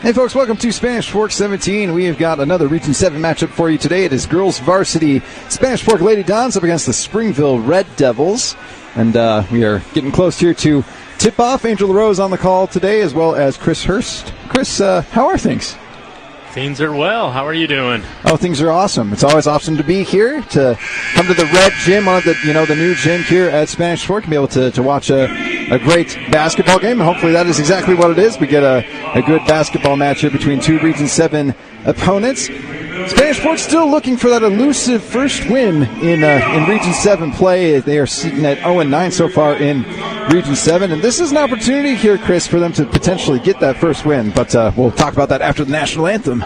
Hey folks, welcome to Spanish Fork 17. We have got another Region 7 matchup for you today. It is girls varsity Spanish Fork Lady Dons up against the Springville Red Devils. And we are getting close here to tip-off. Angel LaRose on the call today, as well as Chris Hurst. Chris, how are things? Things are well. How are you doing? Oh, things are awesome. It's always awesome to be here, to come to the Red Gym, one of the new gym here at Spanish Fork, and be able to watch a great basketball game. And hopefully that is exactly what it is. We get a good basketball match here between two Region 7 opponents. Spanish Fork still looking for that elusive first win in Region 7 play. They are sitting at 0-9 so far in Region 7. And this is an opportunity here, Chris, for them to potentially get that first win. But we'll talk about that after the national anthem.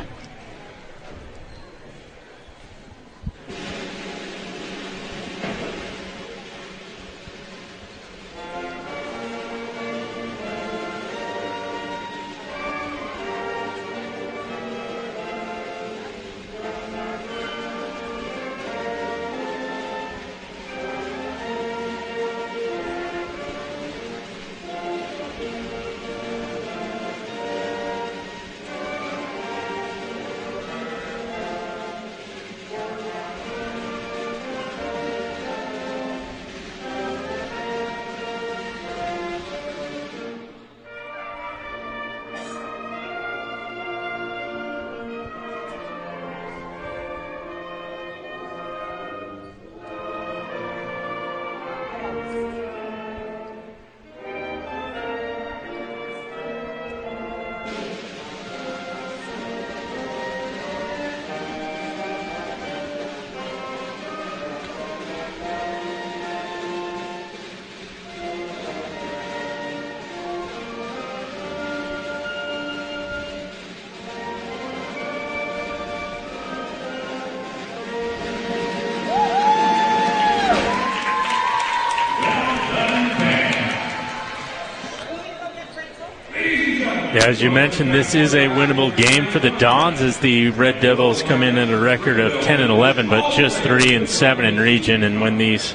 Yeah, as you mentioned, this is a winnable game for the Dons as the Red Devils come in at a record of 10-11, but just 3-7 in region. And when these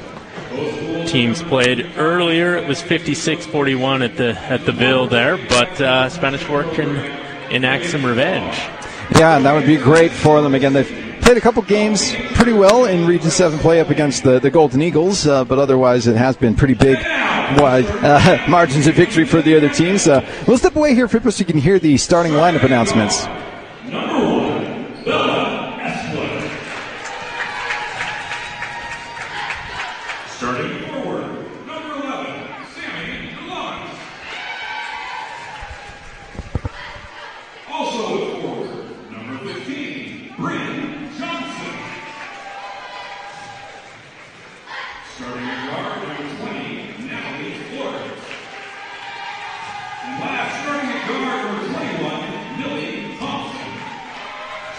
teams played earlier, it was 56-41 at the Ville there. But Spanish Fork can enact some revenge. Yeah, and that would be great for them. Again, they've played a couple games pretty well in Region 7 play up against the Golden Eagles, but otherwise it has been pretty big wide margins of victory for the other teams. We'll step away here, Fripp, so you can hear the starting lineup announcements. Starting forward, number 11, Sammy DeLons. Also forward, number 15, Bryn Johnson. Starting at guard, number 20, Natalie Flores. And last, starting at guard, number 21, Millie Thompson.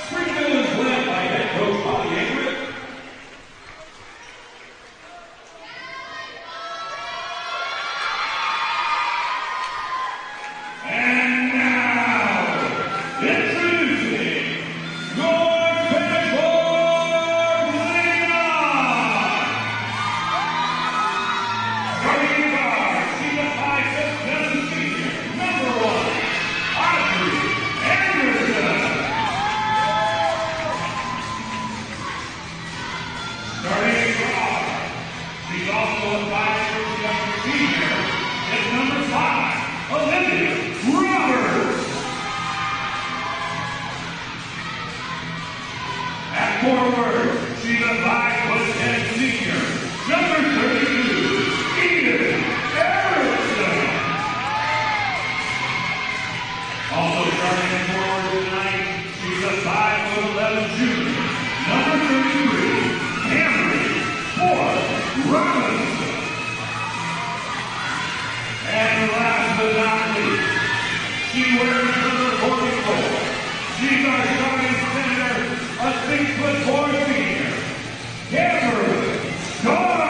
Springville is led by head coach Bobby Everett. And now, introducing your Spanish Fork Lady Dons. Starting guard, senior 5'7" senior, number 1, Audrey Anderson. Starting guard, she's also a 5'7" senior, is number 5, Olivia Roberts. At forward, she's a 5'10" senior, number 32, Edith Erickson. Also starting at forward tonight, she's a 5'11" junior, number 33, Cameron Ford Robinson. And last but not least, she wears number 44. She's our starting center, a 6'4" senior, Cameron Starley.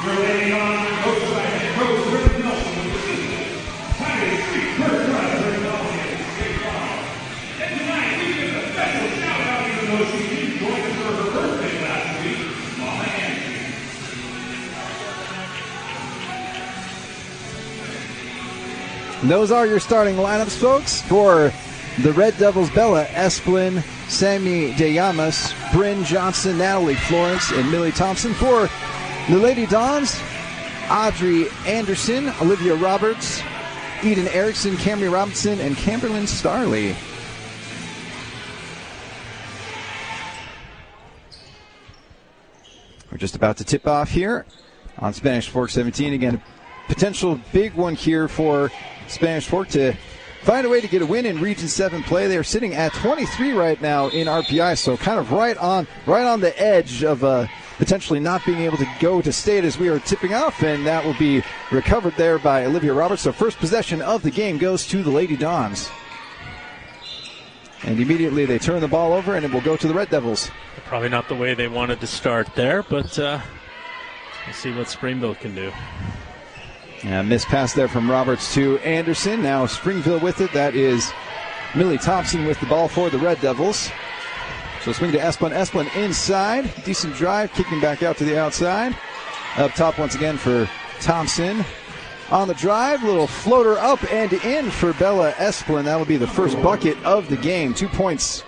Your Lady on coach by head coach Rick Nelson with assistant Titus Street, first runner Rick Nelson and State Farm. And tonight we give a special shout out, even though she didn't join us for her birthday last week, Mama Angie. And those are your starting lineups, folks, for the Red Devils. Bella Esplin, Sammy DeYamas, Bryn Johnson, Natalie Florence, and Millie Thompson. For the Lady Dons, Audrey Anderson, Olivia Roberts, Eden Erickson, Camry Robinson, and Camberlyn Starley. We're just about to tip off here on Spanish Fork 17. Again, potential big one here for Spanish Fork to find a way to get a win in Region 7 play. They are sitting at 23 right now in RPI, so kind of right on the edge of potentially not being able to go to state as we are tipping off, and that will be recovered there by Olivia Roberts. So first possession of the game goes to the Lady Dons. And immediately they turn the ball over, and it will go to the Red Devils. Probably not the way they wanted to start there, but we'll see what Springville can do. Missed pass there from Roberts to Anderson. Now Springville with it. That is Millie Thompson with the ball for the Red Devils. So swing to Esplin. Esplin inside. Decent drive, kicking back out to the outside. Up top once again for Thompson. On the drive, little floater up and in for Bella Esplin. That will be the first bucket of the game. 2 points,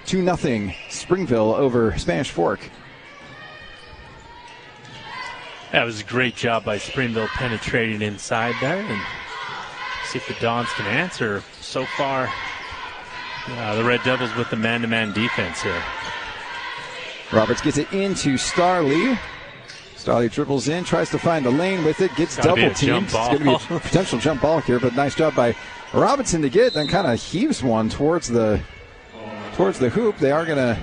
2-0 Springville over Spanish Fork. That was a great job by Springville penetrating inside there, and see if the Dons can answer. So far, the Red Devils with the man-to-man defense here. Roberts gets it into Starley. Starley dribbles in, tries to find the lane with it, gets double teamed. It's going to be a potential jump ball here, but nice job by Robinson to get it, then kind of heaves one towards the hoop. They are going to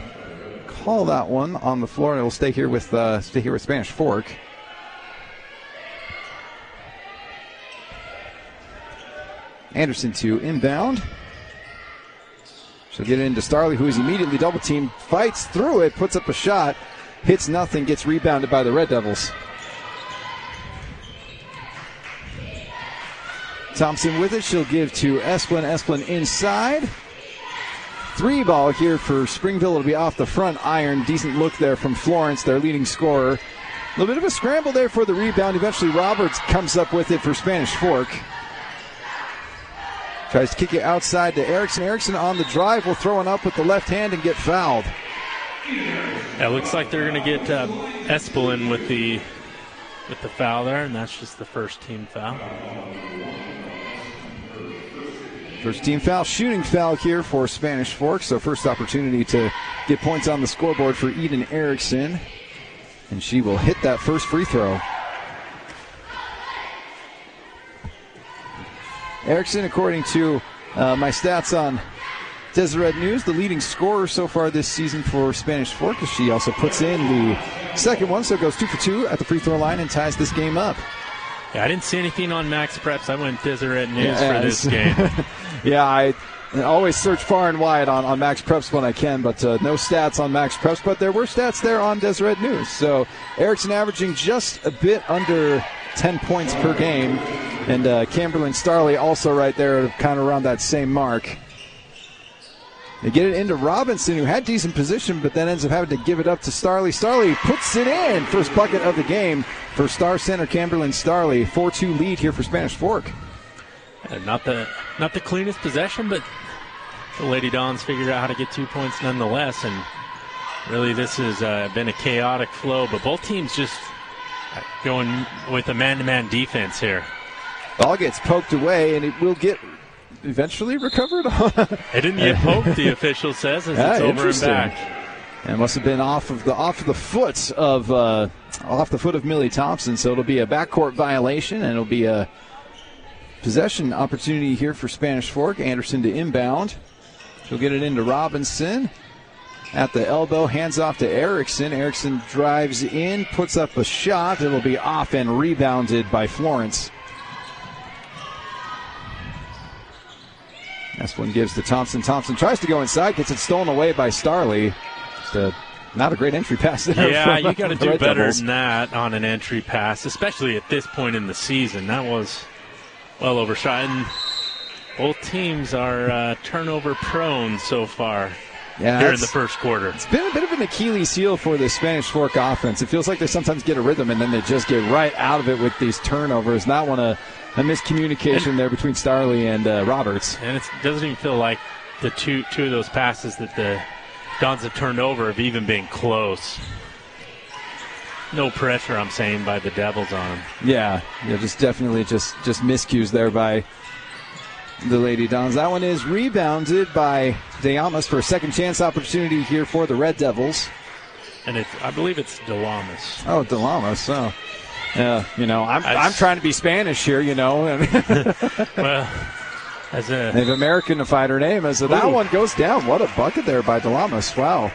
call that one on the floor, and it will stay here with Spanish Fork. Anderson to inbound. She'll get it into Starley, who is immediately double teamed, fights through it, puts up a shot, hits nothing, gets rebounded by the Red Devils. Thompson with it, she'll give to Esplin. Esplin inside. 3 ball here for Springville. It'll be off the front iron. Decent look there from Florence, their leading scorer. A little bit of a scramble there for the rebound. Eventually Roberts comes up with it for Spanish Fork. Tries to kick it outside to Erickson. Erickson on the drive will throw it up with the left hand and get fouled. Yeah, it looks like they're going to get Esplin with the foul there, and that's just the first team foul. First team foul, shooting foul here for Spanish Fork. So first opportunity to get points on the scoreboard for Eden Erickson. And she will hit that first free throw. Erickson, according to my stats on Deseret News, the leading scorer so far this season for Spanish Fork. She also puts in the second one, so it goes 2 for 2 at the free throw line and ties this game up. Yeah, I didn't see anything on Max Preps. I went Deseret News for this game. Yeah, I always search far and wide on Max Preps when I can, but no stats on Max Preps. But there were stats there on Deseret News. So Erickson averaging just a bit under 10 points per game. And Camberlyn Starley also right there, kind of around that same mark. They get it into Robinson, who had decent position, but then ends up having to give it up to Starley. Starley puts it in. First bucket of the game for star center Camberlyn Starley. 4-2 lead here for Spanish Fork. Not the cleanest possession, but the Lady Dons figured out how to get 2 points nonetheless. And really, this has been a chaotic flow, but both teams just going with a man-to-man defense here. Ball gets poked away, and it will get eventually recovered. It didn't get poked, the official says, as it's over and back. And it must have been off the foot of Millie Thompson. So it'll be a backcourt violation, and it'll be a possession opportunity here for Spanish Fork. Anderson to inbound. She'll get it into Robinson. At the elbow, hands off to Erickson. Erickson drives in, puts up a shot. It'll be off and rebounded by Florence. This one gives to Thompson. Thompson tries to go inside, gets it stolen away by Starley. Just not a great entry pass there. Yeah, you got to do better than that on an entry pass, especially at this point in the season. That was well overshot. And both teams are turnover prone so far. here in the first quarter. It's been a bit of an Achilles heel for the Spanish Fork offense. It feels like they sometimes get a rhythm and then they just get right out of it with these turnovers. Not a miscommunication there between Starley and Roberts. And it doesn't even feel like the two of those passes that the Dons have turned over have even been close. No pressure, I'm saying, by the Devils on them. Yeah, just definitely just miscues there by the Lady Dons. That one is rebounded by DeAmas for a second chance opportunity here for the Red Devils. And I believe it's DeLamas. Oh, DeLamas. Oh, yeah. I'm trying to be Spanish here. Well, they've Americanified her name. That one goes down. What a bucket there by DeLamas. Wow.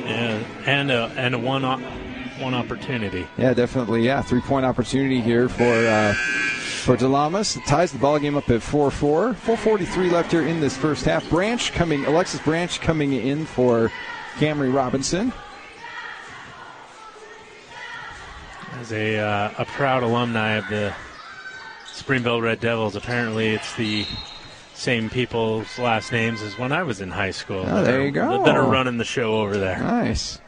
Yeah, and a one opportunity. Yeah, definitely. Yeah, 3-point opportunity here for DeLamas. It ties the ball game up at 4-4. 4:43 left here in this first half. Alexis Branch coming in for Camry Robinson. As a proud alumni of the Springville Red Devils, apparently it's the same people's last names as when I was in high school. Oh, there you go. That are running the show over there. Nice.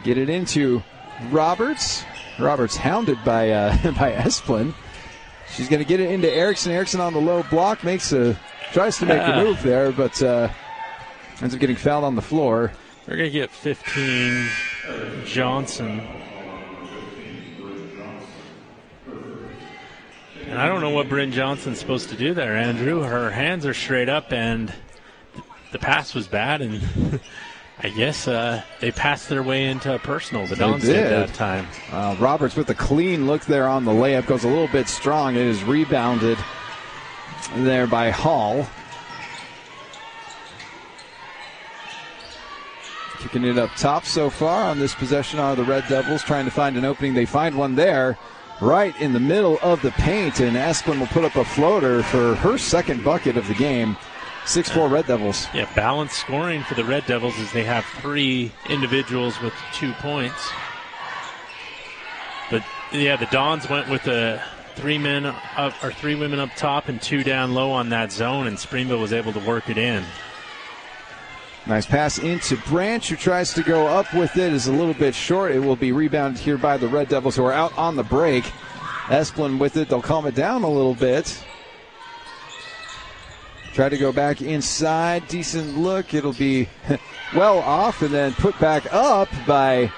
Get it into Roberts. Roberts hounded by Esplin. She's going to get it into Erickson. Erickson on the low block tries to make a move there, but ends up getting fouled on the floor. We're going to get 15 Johnson. And I don't know what Bryn Johnson's supposed to do there, Andrew. Her hands are straight up, and the pass was bad, and I guess they passed their way into a personal. The Dons did that time. Roberts with a clean look there on the layup. Goes a little bit strong. It is rebounded there by Hall. Kicking it up top so far on this possession are the Red Devils, trying to find an opening. They find one there right in the middle of the paint, and Esplin will put up a floater for her second bucket of the game. 6-4 Red Devils. Yeah, balanced scoring for the Red Devils as they have 3 individuals with 2 points. But, yeah, the Dons went with the 3 women up top and 2 down low on that zone, and Springville was able to work it in. Nice pass into Branch, who tries to go up with it. Is a little bit short. It will be rebounded here by the Red Devils, who are out on the break. Esplin with it. They'll calm it down a little bit. Try to go back inside. Decent look. It'll be well off and then put back up by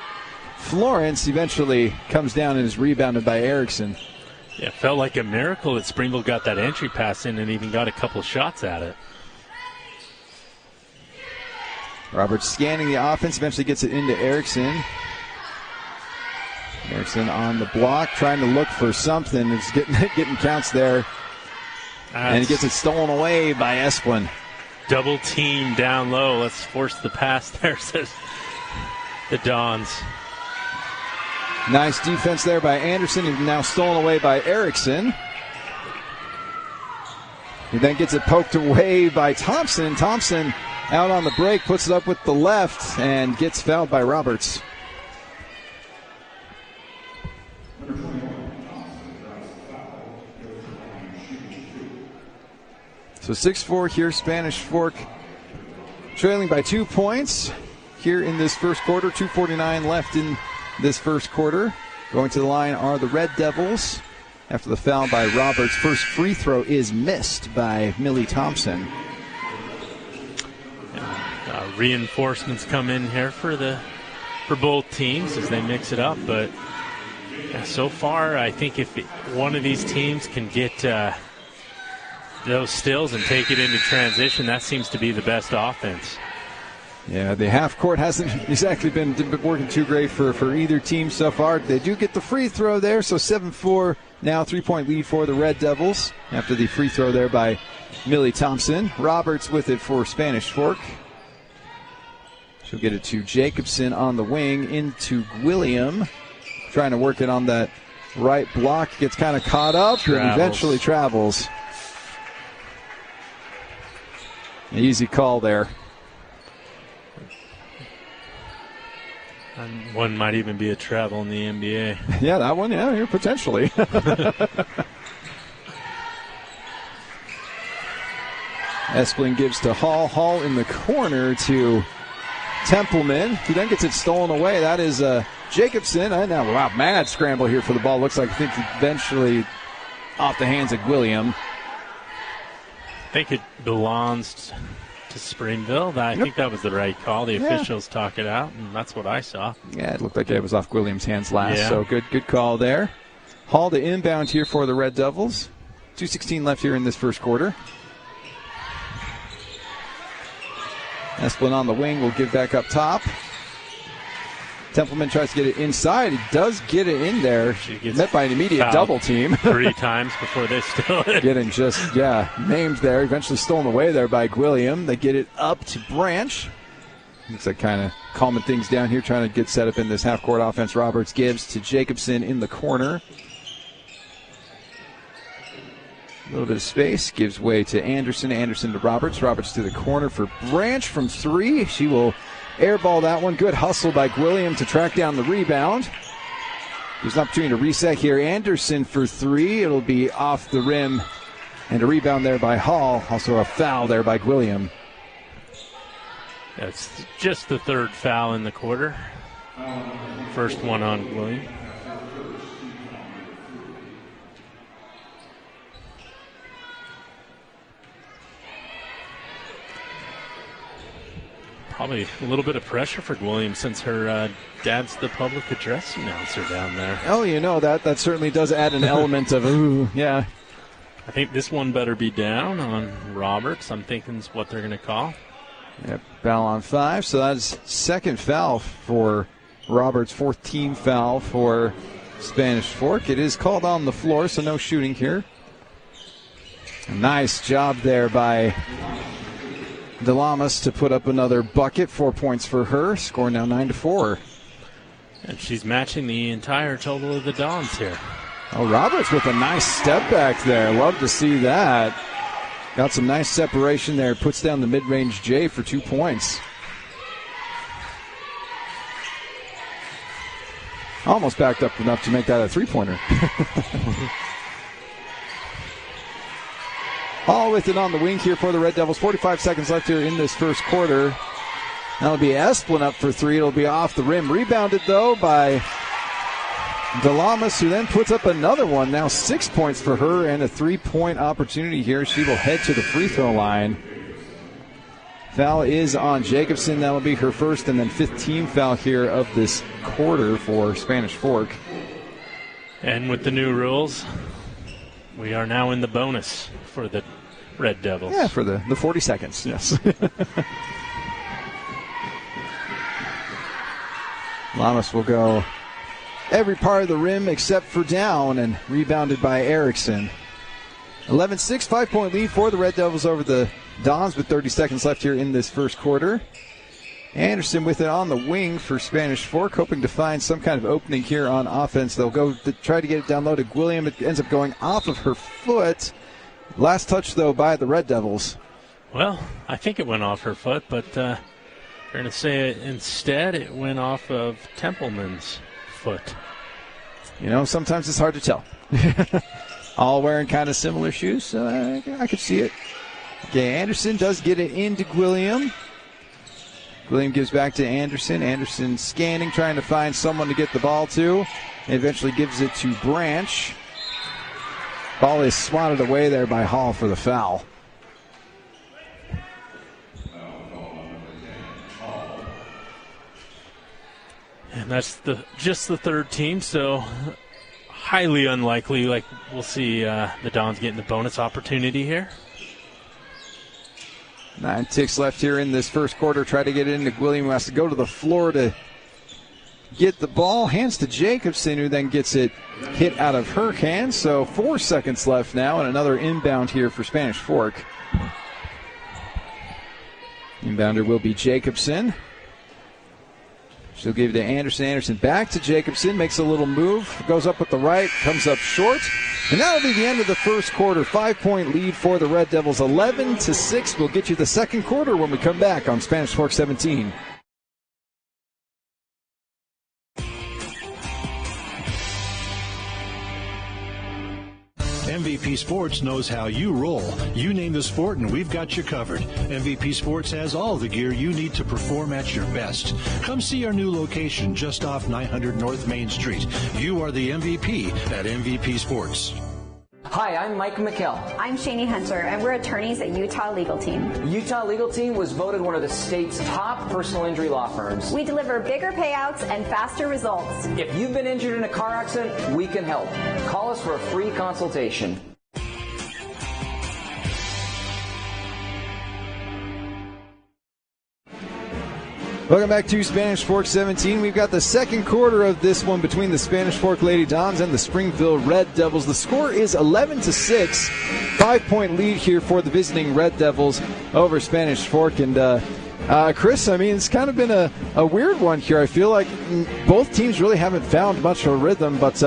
Florence. Eventually comes down and is rebounded by Erickson. Yeah, it felt like a miracle that Springville got that entry pass in and even got a couple shots at it. Roberts scanning the offense, eventually gets it into Erickson. Erickson on the block, trying to look for something. It's getting counts there. And he gets it stolen away by Esplin. Double team down low. Let's force the pass there, says the Dons. Nice defense there by Anderson, and now stolen away by Erickson. He then gets it poked away by Thompson. Thompson out on the break, puts it up with the left, and gets fouled by Roberts. So 6-4 here, Spanish Fork trailing by 2 points here in this first quarter. 2:49 left in this first quarter. Going to the line are the Red Devils. After the foul by Roberts, first free throw is missed by Millie Thompson. Reinforcements come in here for both teams as they mix it up, but so far I think if one of these teams can get those stills and take it into transition, that seems to be the best offense. Yeah, the half court hasn't exactly been working too great for either team so far. They do get the free throw there, so 7-4 now, 3-point lead for the Red Devils after the free throw there by Millie Thompson. Roberts with it for Spanish Fork. She'll get it to Jacobson on the wing, into William, trying to work it on that right block. Gets kind of caught up and eventually travels. An easy call there. And one might even be a travel in the NBA. Yeah, that one, yeah, potentially. Espling gives to Hall. Hall in the corner to Templeman, who then gets it stolen away. That is Jacobson. And now, wow, mad scramble here for the ball. Looks like I think eventually off the hands of Gwilliam. I think it belongs to Springville. I think that was the right call. The officials talk it out, and that's what I saw. Yeah, it looked like it was off Gwilliam's hands last, Yeah. so good call there. Hall to inbound here for the Red Devils. 2:16 left here in this first quarter. Esplin on the wing will give back up top. Templeman tries to get it inside. He does get it in there. She gets met by an immediate double team. 3 times before they steal it. Getting just, named there. Eventually stolen away there by Gwilliam. They get it up to Branch. Looks like kind of calming things down here, trying to get set up in this half-court offense. Roberts gives to Jacobson in the corner. A little bit of space, gives way to Anderson. Anderson to Roberts. Roberts to the corner for Branch from 3. She will airball that one. Good hustle by Gwilliam to track down the rebound. There's an opportunity to reset here. Anderson for 3. It'll be off the rim. And a rebound there by Hall. Also a foul there by Gwilliam. That's just the 3rd foul in the quarter. First one on William. Probably a little bit of pressure for Williams since her dad's the public address announcer down there. Oh, that certainly does add an element of, ooh, yeah. I think this one better be down on Roberts. I'm thinking is what they're going to call. Yep, foul on 5. So that's 2nd foul for Roberts, 4th team foul for Spanish Fork. It is called on the floor, so no shooting here. A nice job there by DeLamas to put up another bucket. 4 points for her. Score now 9-4. And she's matching the entire total of the Dons here. Oh, Roberts with a nice step back there. Love to see that. Got some nice separation there. Puts down the mid-range J for 2 points. Almost backed up enough to make that a three-pointer. All with it on the wing here for the Red Devils. 45 seconds left here in this first quarter. That'll be Esplin up for 3. It'll be off the rim. Rebounded, though, by DeLamas, who then puts up another one. Now 6 points for her and a 3-point opportunity here. She will head to the free throw line. Foul is on Jacobson. That'll be her first and then 5th team foul here of this quarter for Spanish Fork. And with the new rules, we are now in the bonus for the Red Devils. Yeah, for the 40 seconds, yes. Lamas will go every part of the rim except for down and rebounded by Erickson. 11-6, 5-point lead for the Red Devils over the Dons with 30 seconds left here in this first quarter. Anderson with it on the wing for Spanish Fork, hoping to find some kind of opening here on offense. They'll go to try to get it down low to Gwilliam. It ends up going off of her foot. Last touch, though, by the Red Devils. Well, I think it went off her foot, but we're going to say instead it went off of Templeman's foot. Sometimes it's hard to tell. All wearing kind of similar shoes, so I could see it. Okay, Anderson does get it into Gwilliam. Gwilliam gives back to Anderson. Anderson scanning, trying to find someone to get the ball to. And eventually gives it to Branch. Ball is swatted away there by Hall for the foul. And that's just the 3rd team, so highly unlikely. Like we'll see the Dons getting the bonus opportunity here. 9 ticks left here in this first quarter. Try to get it into Gwilliam, who has to go to the floor to get the ball. Hands to Jacobson, who then gets it hit out of her hands. So 4 seconds left now, and another inbound here for Spanish Fork. Inbounder will be Jacobson. She'll give it to Anderson. Anderson back to Jacobson. Makes a little move. Goes up with the right. Comes up short. And that'll be the end of the first quarter. 5-point lead for the Red Devils. 11-6. We'll get you the second quarter when we come back on Spanish Fork 17. MVP Sports knows how you roll. You name the sport and we've got you covered. MVP Sports has all the gear you need to perform at your best. Come see our new location just off 900 North Main Street. You are the MVP at MVP Sports. Hi, I'm Mike McKell. I'm Shani Hunter, and we're attorneys at Utah Legal Team. Utah Legal Team was voted one of the state's top personal injury law firms. We deliver bigger payouts and faster results. If you've been injured in a car accident, we can help. Call us for a free consultation. Welcome back to Spanish Fork 17. We've got the second quarter of this one between the Spanish Fork Lady Dons and the Springville Red Devils. The score is 11-6. 5-point lead here for the visiting Red Devils over Spanish Fork. And Chris, I mean, it's kind of been a weird one here. I feel like both teams really haven't found much of a rhythm, but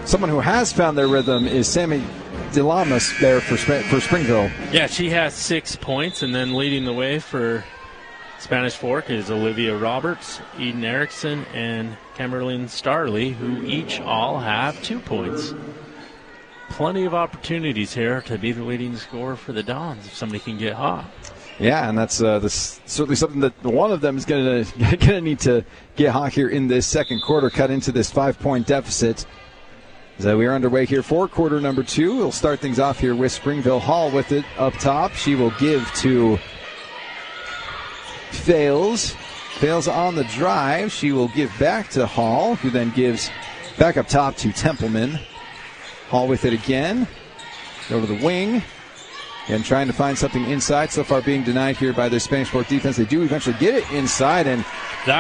someone who has found their rhythm is Sammy DeLamas there for Springville. Yeah, she has 6 points, and then leading the way for Spanish Fork is Olivia Roberts, Eden Erickson, and Camerlyn Starley, who each all have 2 points. Plenty of opportunities here to be the leading scorer for the Dons if somebody can get hot. Yeah, and that's certainly something that one of them is going to need to get hot here in this second quarter, cut into this 5-point deficit. So we are underway here for quarter number 2. We'll start things off here with Springville. Hall with it up top. She will give to Fails on the drive. She will give back to Hall, who then gives back up top to Templeman. Hall with it again. Go to the wing. And trying to find something inside. So far being denied here by the Spanish Fork defense. They do eventually get it inside. And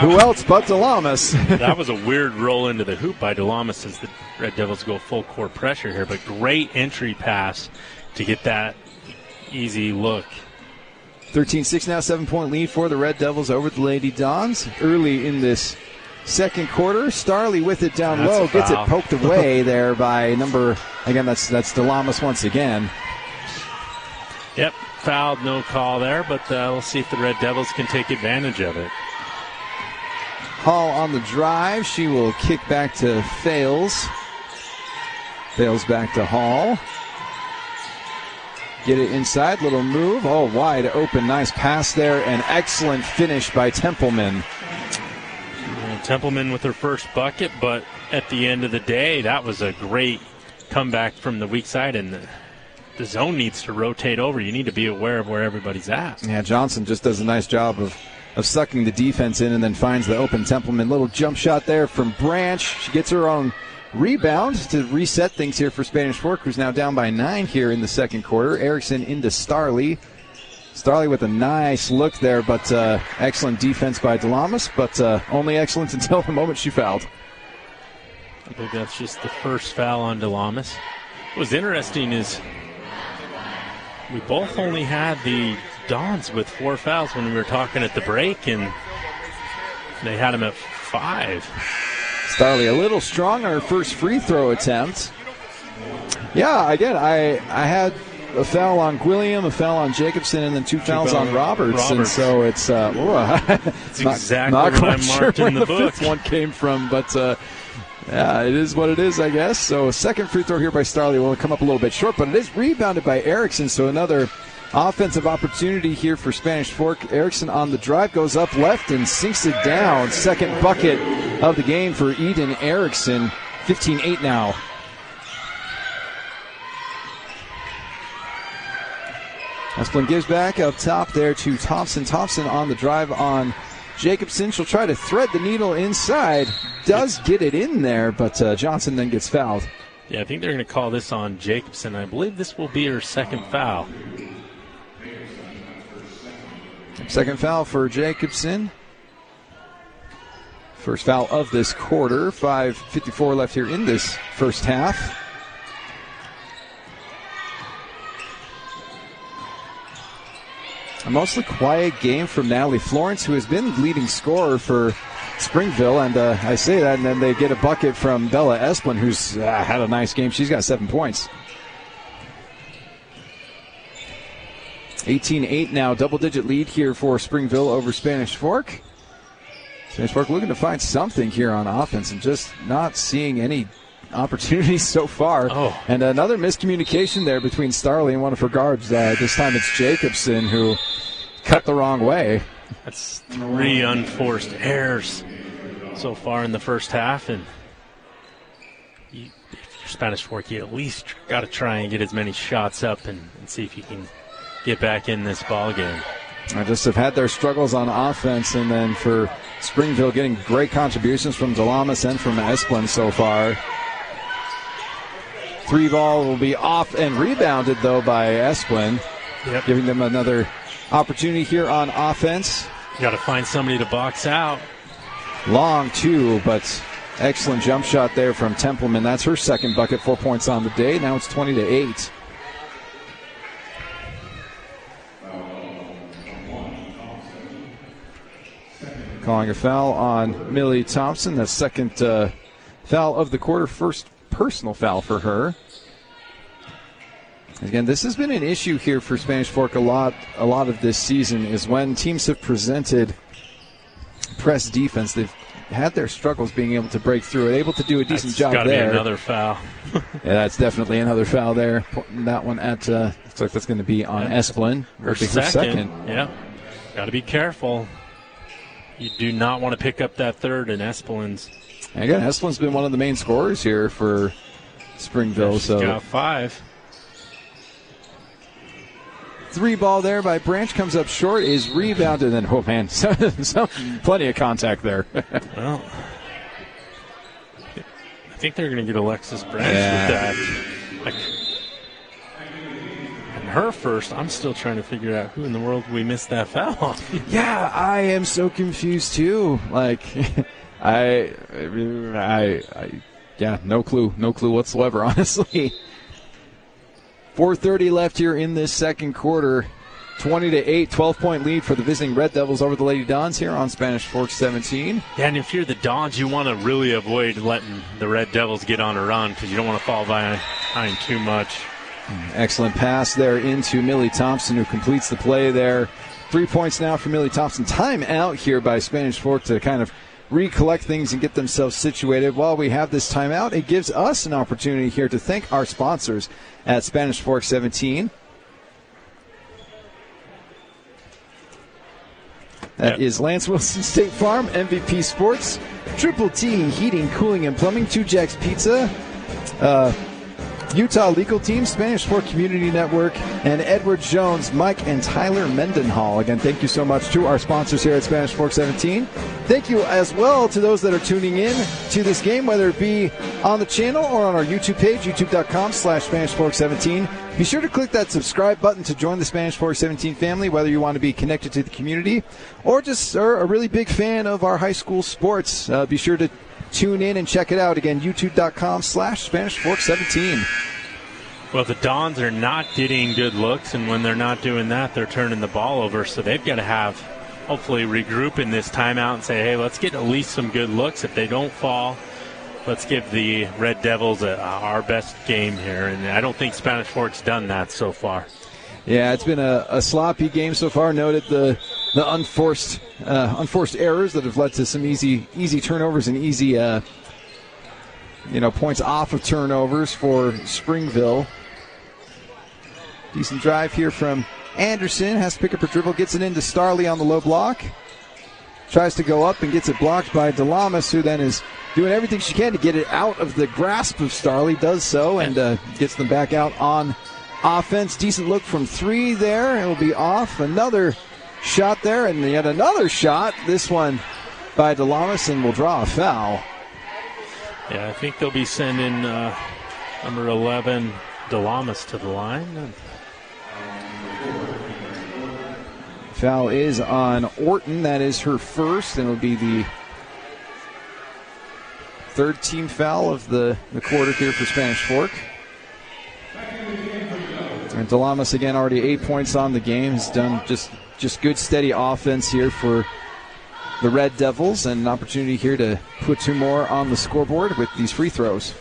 who else but DeLamas? That was a weird roll into the hoop by DeLamas as the Red Devils go full court pressure here. But great entry pass to get that easy look. 13-6 now, 7-point lead for the Red Devils over the Lady Dons. Early in this second quarter, Starley with it down low, gets it poked away there by that's DeLamas once again. Yep, fouled, no call there, but we'll see if the Red Devils can take advantage of it. Hall on the drive. She will kick back to Fales. Fales back to Hall. Get it inside, little move. Oh, wide open, nice pass there. An excellent finish by Templeman. Yeah, Templeman with her first bucket, but at the end of the day, that was a great comeback from the weak side, and the zone needs to rotate over. You need to be aware of where everybody's at. Yeah, Johnson just does a nice job of sucking the defense in and then finds the open Templeman. Little jump shot there from Branch. She gets her own rebound to reset things here for Spanish Fork, who's now down by 9 here in the second quarter. Erickson into Starley. Starley with a nice look there, but excellent defense by DeLamas, but only excellent until the moment she fouled. I believe that's just the first foul on DeLamas. What was interesting is we both only had the Dons with 4 fouls when we were talking at the break, and they had them at 5. Starley a little strong on her first free throw attempt. Yeah, again, I had a foul on Gwilliam, a foul on Jacobson, and then 2 fouls on Roberts. And so it's it's exactly not what I quite marked sure in where the book. Fifth one came from, but yeah, it is what it is, I guess. So second free throw here by Starley will come up a little bit short, but it is rebounded by Erickson, so another offensive opportunity here for Spanish Fork. Erickson on the drive, goes up left and sinks it down. Second bucket of the game for Eden Erickson. 15-8 now. Esplin gives back up top there to Thompson. Thompson on the drive on Jacobson. She'll try to thread the needle inside. Does get it in there, but Johnson then gets fouled. Yeah, I think they're going to call this on Jacobson. I believe this will be her second foul. Second foul for Jacobson. First foul of this quarter. 5:54 left here in this first half. A mostly quiet game from Natalie Florence, who has been leading scorer for Springville. And I say that, and then they get a bucket from Bella Esplin, who's had a nice game. She's got 7 points. 18-8 now, double-digit lead here for Springville over Spanish Fork. Spanish Fork looking to find something here on offense and just not seeing any opportunities so far. Oh. And another miscommunication there between Starley and one of her guards. This time it's Jacobson who cut the wrong way. That's 3 unforced errors so far in the first half. And if you're Spanish Fork, you at least got to try and get as many shots up and see if you can get back in this ball game. I just have had their struggles on offense, and then for Springville getting great contributions from Delamas and from Esplin so far. 3 ball will be off and rebounded, though, by Esplin, giving them another opportunity here on offense. You got to find somebody to box out. Long, too, but excellent jump shot there from Templeman. That's her second bucket, 4 points on the day. Now it's 20-8. Calling a foul on Millie Thompson. That's second foul of the quarter, first personal foul for her. Again, this has been an issue here for Spanish Fork a lot of this season, is when teams have presented press defense, they've had their struggles being able to break through it, able to do a decent job there. That's got to be another foul. Yeah, that's definitely another foul there. That one at, looks like that's going to be on Esplin. Her second. Yeah, got to be careful. You do not want to pick up that third in Esplin's. And again, Esplin's been one of the main scorers here for Springville. She's got 5. 3 ball there by Branch, comes up short, is rebounded, and oh man, plenty of contact there. Well, I think they're going to get Alexis Branch with that. And her first, I'm still trying to figure out who in the world we missed that foul on. Yeah, I am so confused too. Like, no clue whatsoever, honestly. 4:30 left here in this second quarter. 20-8, 12-point lead for the visiting Red Devils over the Lady Dons here on Spanish Fork 17. Yeah, and if you're the Dons, you want to really avoid letting the Red Devils get on a run because you don't want to fall behind too much. Excellent pass there into Millie Thompson, who completes the play there. 3 points now for Millie Thompson. Time out here by Spanish Fork to kind of recollect things and get themselves situated. While we have this timeout, it gives us an opportunity here to thank our sponsors at Spanish Fork 17. That is Lance Wilson State Farm, MVP Sports, Triple T Heating, Cooling, and Plumbing, 2 Jacks Pizza, Utah Legal Team, Spanish Fork Community Network, and Edward Jones, Mike, and Tyler Mendenhall. Again, thank you so much to our sponsors here at Spanish Fork 17. Thank you as well to those that are tuning in to this game, whether it be on the channel or on our YouTube page, youtube.com/Spanish Fork 17. Be sure to click that subscribe button to join the Spanish Fork 17 family, whether you want to be connected to the community or just are a really big fan of our high school sports. Be sure to tune in and check it out. Again, youtube.com/Spanish Fork 17. Well, the Dons are not getting good looks, and when they're not doing that, they're turning the ball over. So they've got to hopefully regroup in this timeout and say, hey, let's get at least some good looks. If they don't fall, let's give the Red Devils our best game here. And I don't think Spanish Fork's done that so far. Yeah, it's been a sloppy game so far. Noted the unforced errors that have led to some easy turnovers and easy points off of turnovers for Springville. Decent drive here from Anderson. Has to pick up her dribble, gets it into Starley on the low block. Tries to go up and gets it blocked by Delamas, who then is doing everything she can to get it out of the grasp of Starley. Does so and gets them back out on offense. Decent look from 3 there. It'll be off. Another shot there, and yet another shot. This one by Delamas, and will draw a foul. Yeah, I think they'll be sending number 11, Delamas, to the line. Foul is on Orton. That is her first, and it'll be the third team foul of the quarter here for Spanish Fork. And Delamas, again, already 8 points on the game. Has done just good, steady offense here for the Red Devils, and an opportunity here to put 2 more on the scoreboard with these free throws.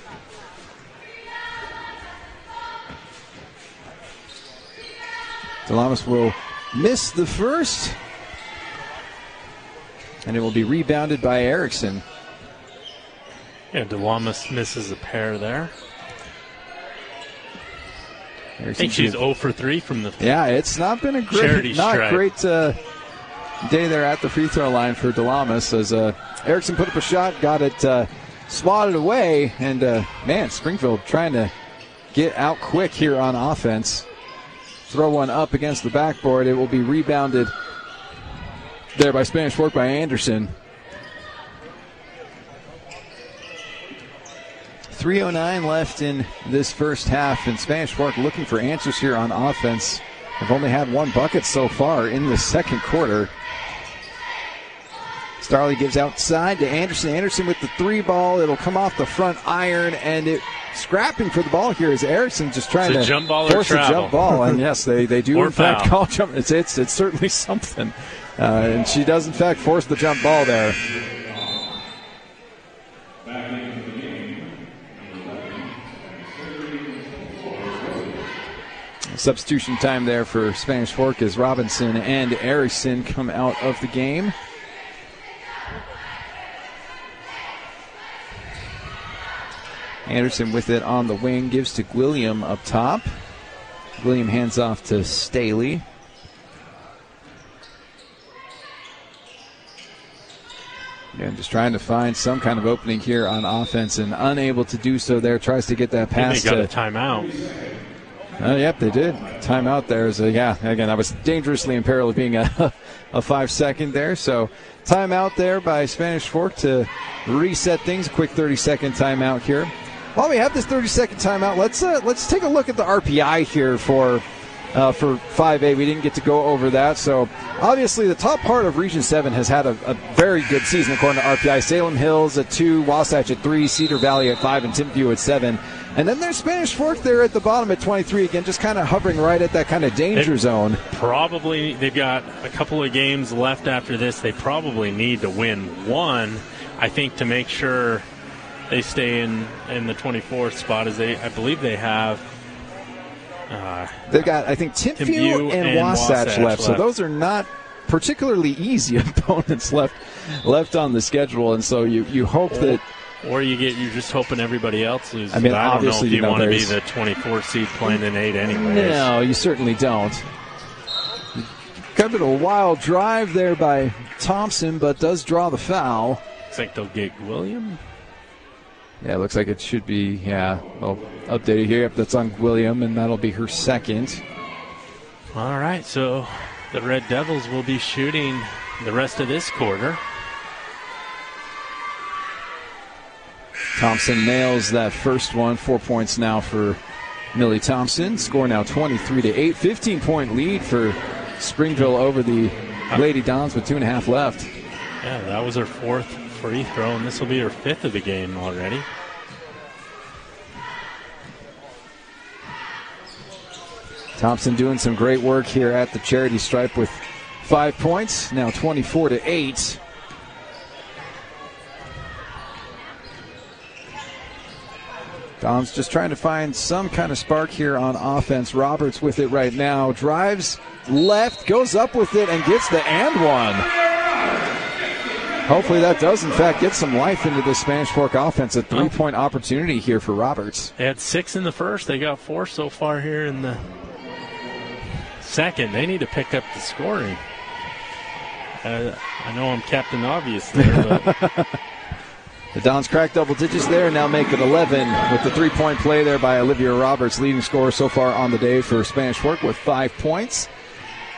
Delamas will miss the first, and it will be rebounded by Erickson. Yeah, DeLamas misses a pair there. I think she's 0 for 3 from the Yeah, it's not been a charity great stripe. Day there at the free throw line for DeLamas as Erickson put up a shot, got it swatted away, and man, Springville trying to get out quick here on offense. Throw one up against the backboard. It will be rebounded there by Spanish Fork by Anderson. 3:09 left in this first half, and Spanish Fork looking for answers here on offense. They've only had one bucket so far in the second quarter. Starley gives outside to Anderson. Anderson with the 3 ball. It'll come off the front iron, and it scrapping for the ball here is Erickson just trying to jump ball force or a jump ball. And yes, they do or in fact foul. call jump. It's certainly something. And she does in fact force the jump ball there. Substitution time there for Spanish Fork as Robinson and Erickson come out of the game. Anderson with it on the wing, gives to William up top. William hands off to Staley. And just trying to find some kind of opening here on offense, and unable to do so there. Tries to get that pass. They got a timeout. Yep, they did. Timeout there. Again, that was dangerously in peril of being a 5-second there. So timeout there by Spanish Fork to reset things. A quick 30-second timeout here. While we have this 30-second timeout, let's take a look at the RPI here for 5A. We didn't get to go over that. So obviously the top part of Region 7 has had a very good season according to RPI. Salem Hills at 2, Wasatch at 3, Cedar Valley at 5, and Timpview at 7. And then there's Spanish Fork there at the bottom at 23, again, just kind of hovering right at that kind of danger zone. Probably, they've got a couple of games left after this. They probably need to win one, I think, to make sure they stay in the 24th spot, as I believe they have. They've got, I think, Timpview and Wasatch left. So those are not particularly easy opponents left on the schedule. And so you hope that. Or you're just hoping everybody else loses. I mean, I don't know if you want to be there's the 24th seed playing in 8 anyway. No, you certainly don't. Kind of a wild drive there by Thompson, but does draw the foul. Looks like they'll get William. Yeah, it looks like it should be, well, updated here. Yep, that's on William, and that'll be her second. All right, so the Red Devils will be shooting the rest of this quarter. Thompson nails that first one. 4 points now for Millie Thompson. Score now 23-8. 15-point lead for Springville over the Lady Dons with 2.5 left. Yeah, that was her 4th free throw, and this will be her 5th of the game already. Thompson doing some great work here at the charity stripe with 5 points. Now 24-8. Dom's just trying to find some kind of spark here on offense. Roberts with it right now. Drives left, goes up with it, and gets the and one. Hopefully that does, in fact, get some life into the Spanish Fork offense. A 3-point opportunity here for Roberts. They had 6 in the first. They got 4 so far here in the second. They need to pick up the scoring. I know I'm Captain Obvious there, but... The Dons crack double digits there, now make it 11 with the 3-point play there by Olivia Roberts, leading scorer so far on the day for Spanish Fork with 5 points.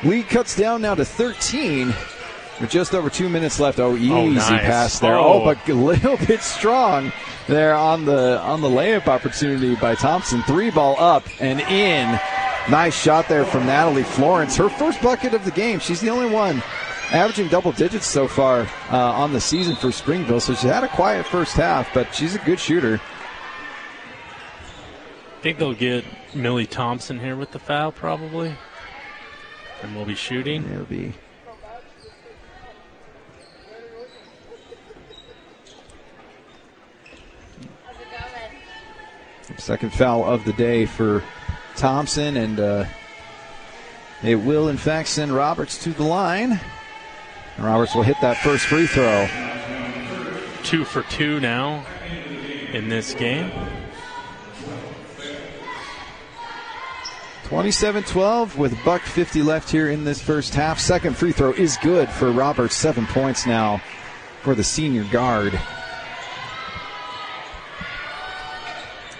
Lead cuts down now to 13 with just over 2 minutes left. Easy nice pass there. But a little bit strong there on the layup opportunity by Thompson. 3-ball up and in. Nice shot there from Natalie Florence. Her first bucket of the game. She's the only one averaging double digits so far on the season for Springville. So she had a quiet first half, but she's a good shooter. I think they'll get Millie Thompson here with the foul probably. And we'll be shooting. It'll be... Second foul of the day for Thompson, and it will, in fact, send Roberts to the line. And Roberts will hit that first free throw. 2 for 2 now. in this game. 27-12 with $1:50 left here in this first half. Second free throw is good for Roberts. 7 points now for the senior guard.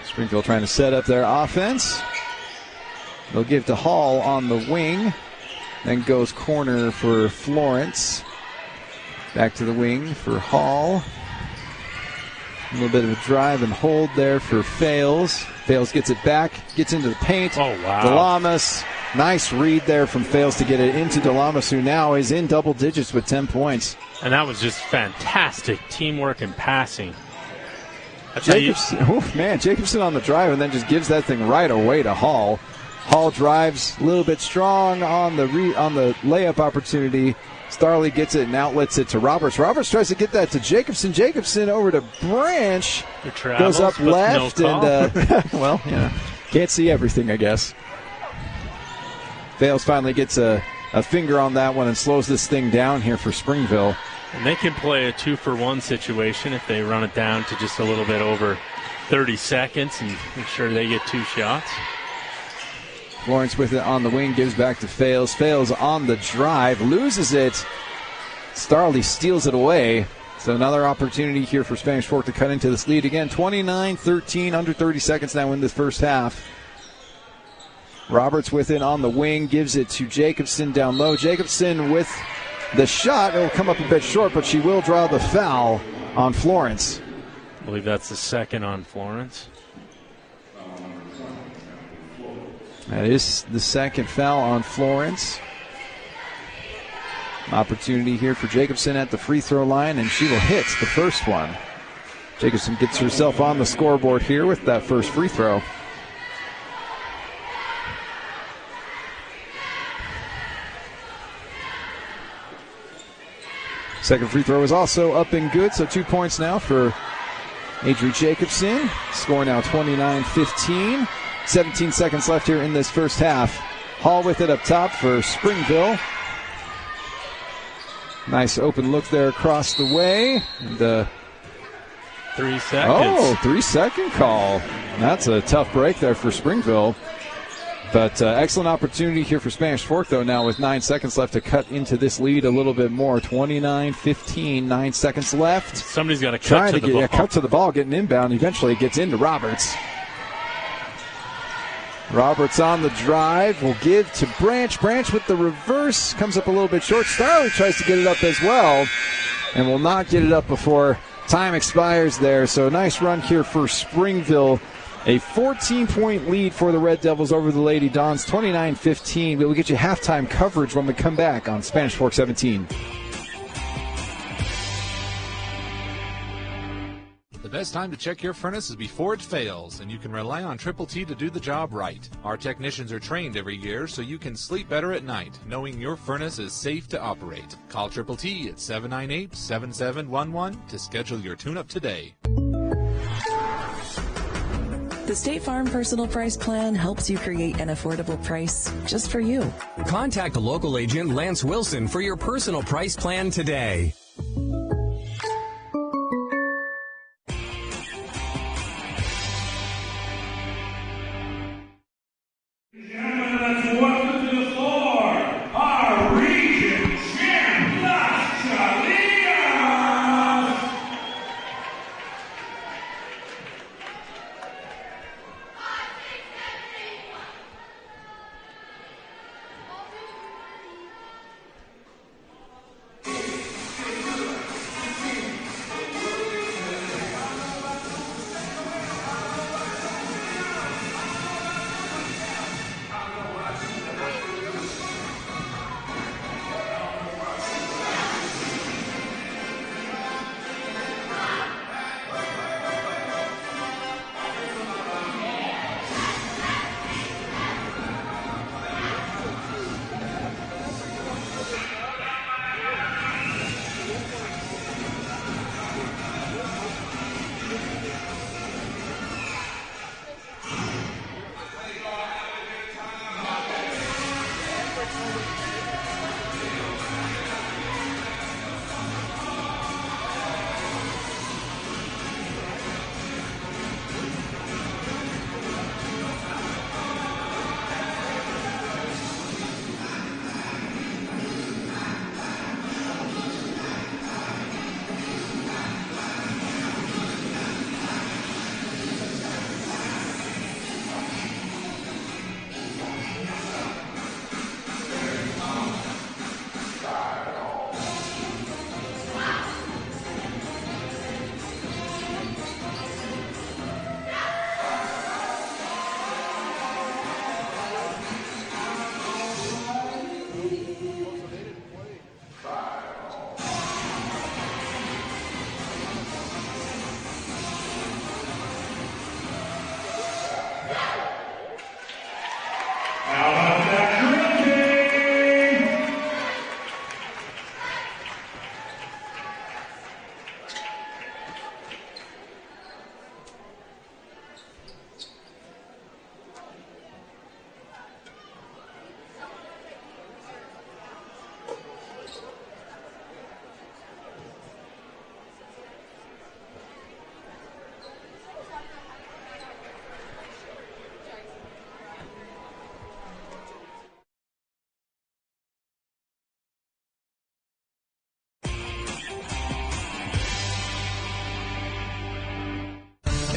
Springville trying to set up their offense. They'll give to Hall on the wing. Then goes corner for Florence. Back to the wing for Hall. A little bit of a drive and hold there for Fales. Fales gets it back, gets into the paint. Oh, wow. Delamas, nice read there from Fales to get it into Delamas, who now is in double digits with 10 points. And that was just fantastic teamwork and passing. Jacobson on the drive and then just gives that thing right away to Hall. Hall drives a little bit strong on the layup opportunity. Starley gets it and outlets it to Roberts. Roberts tries to get that to Jacobson. Jacobson over to Branch. Goes up left and, can't see everything, I guess. Fales finally gets a finger on that one and slows this thing down here for Springville. And they can play a 2-for-1 situation if they run it down to just a little bit over 30 seconds and make sure they get 2 shots. Lawrence with it on the wing, gives back to Fales. Fales on the drive, loses it. Starley steals it away. So another opportunity here for Spanish Fork to cut into this lead again. 29-13, under 30 seconds now in this first half. Roberts with it on the wing, gives it to Jacobson down low. Jacobson with the shot. It'll come up a bit short, but she will draw the foul on Florence. I believe that's the second on Florence. That is the second foul on Florence. Opportunity here for Jacobson at the free throw line, and she will hit the first one. Jacobson gets herself on the scoreboard here with that first free throw. Second free throw is also up and good, so 2 points now for Adri Jacobson. Score now 29-15. 17 seconds left here in this first half. Hall with it up top for Springville. Nice open look there across the way. And, 3 seconds. 3-second call. That's a tough break there for Springville. But excellent opportunity here for Spanish Fork, though, now with 9 seconds left to cut into this lead a little bit more. 29-15, 9 seconds left. Somebody's got to cut to the ball. Cut to the ball, getting inbound. Eventually it gets into Roberts. Roberts on the drive will give to Branch. Branch with the reverse. Comes up a little bit short. Starley tries to get it up as well and will not get it up before time expires there. So nice run here for Springville. A 14-point lead for the Red Devils over the Lady Dons. 29-15. We'll get you halftime coverage when we come back on Spanish Fork 17. The best time to check your furnace is before it fails, and you can rely on Triple T to do the job right. Our technicians are trained every year so you can sleep better at night, knowing your furnace is safe to operate. Call Triple T at 798-7711 to schedule your tune-up today. The State Farm Personal Price Plan helps you create an affordable price just for you. Contact local agent Lance Wilson for your personal price plan today.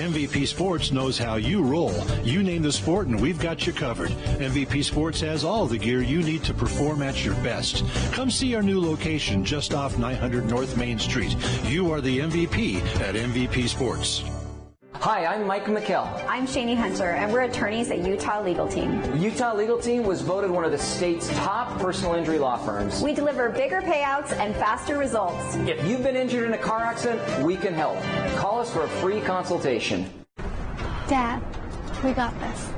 MVP Sports knows how you roll. You name the sport and we've got you covered. MVP Sports has all the gear you need to perform at your best. Come see our new location just off 900 North Main Street. You are the MVP at MVP Sports. Hi, I'm Mike McKell. I'm Shani Hunter, and we're attorneys at Utah Legal Team. Utah Legal Team was voted one of the state's top personal injury law firms. We deliver bigger payouts and faster results. If you've been injured in a car accident, we can help. Call us for a free consultation. Dad, we got this.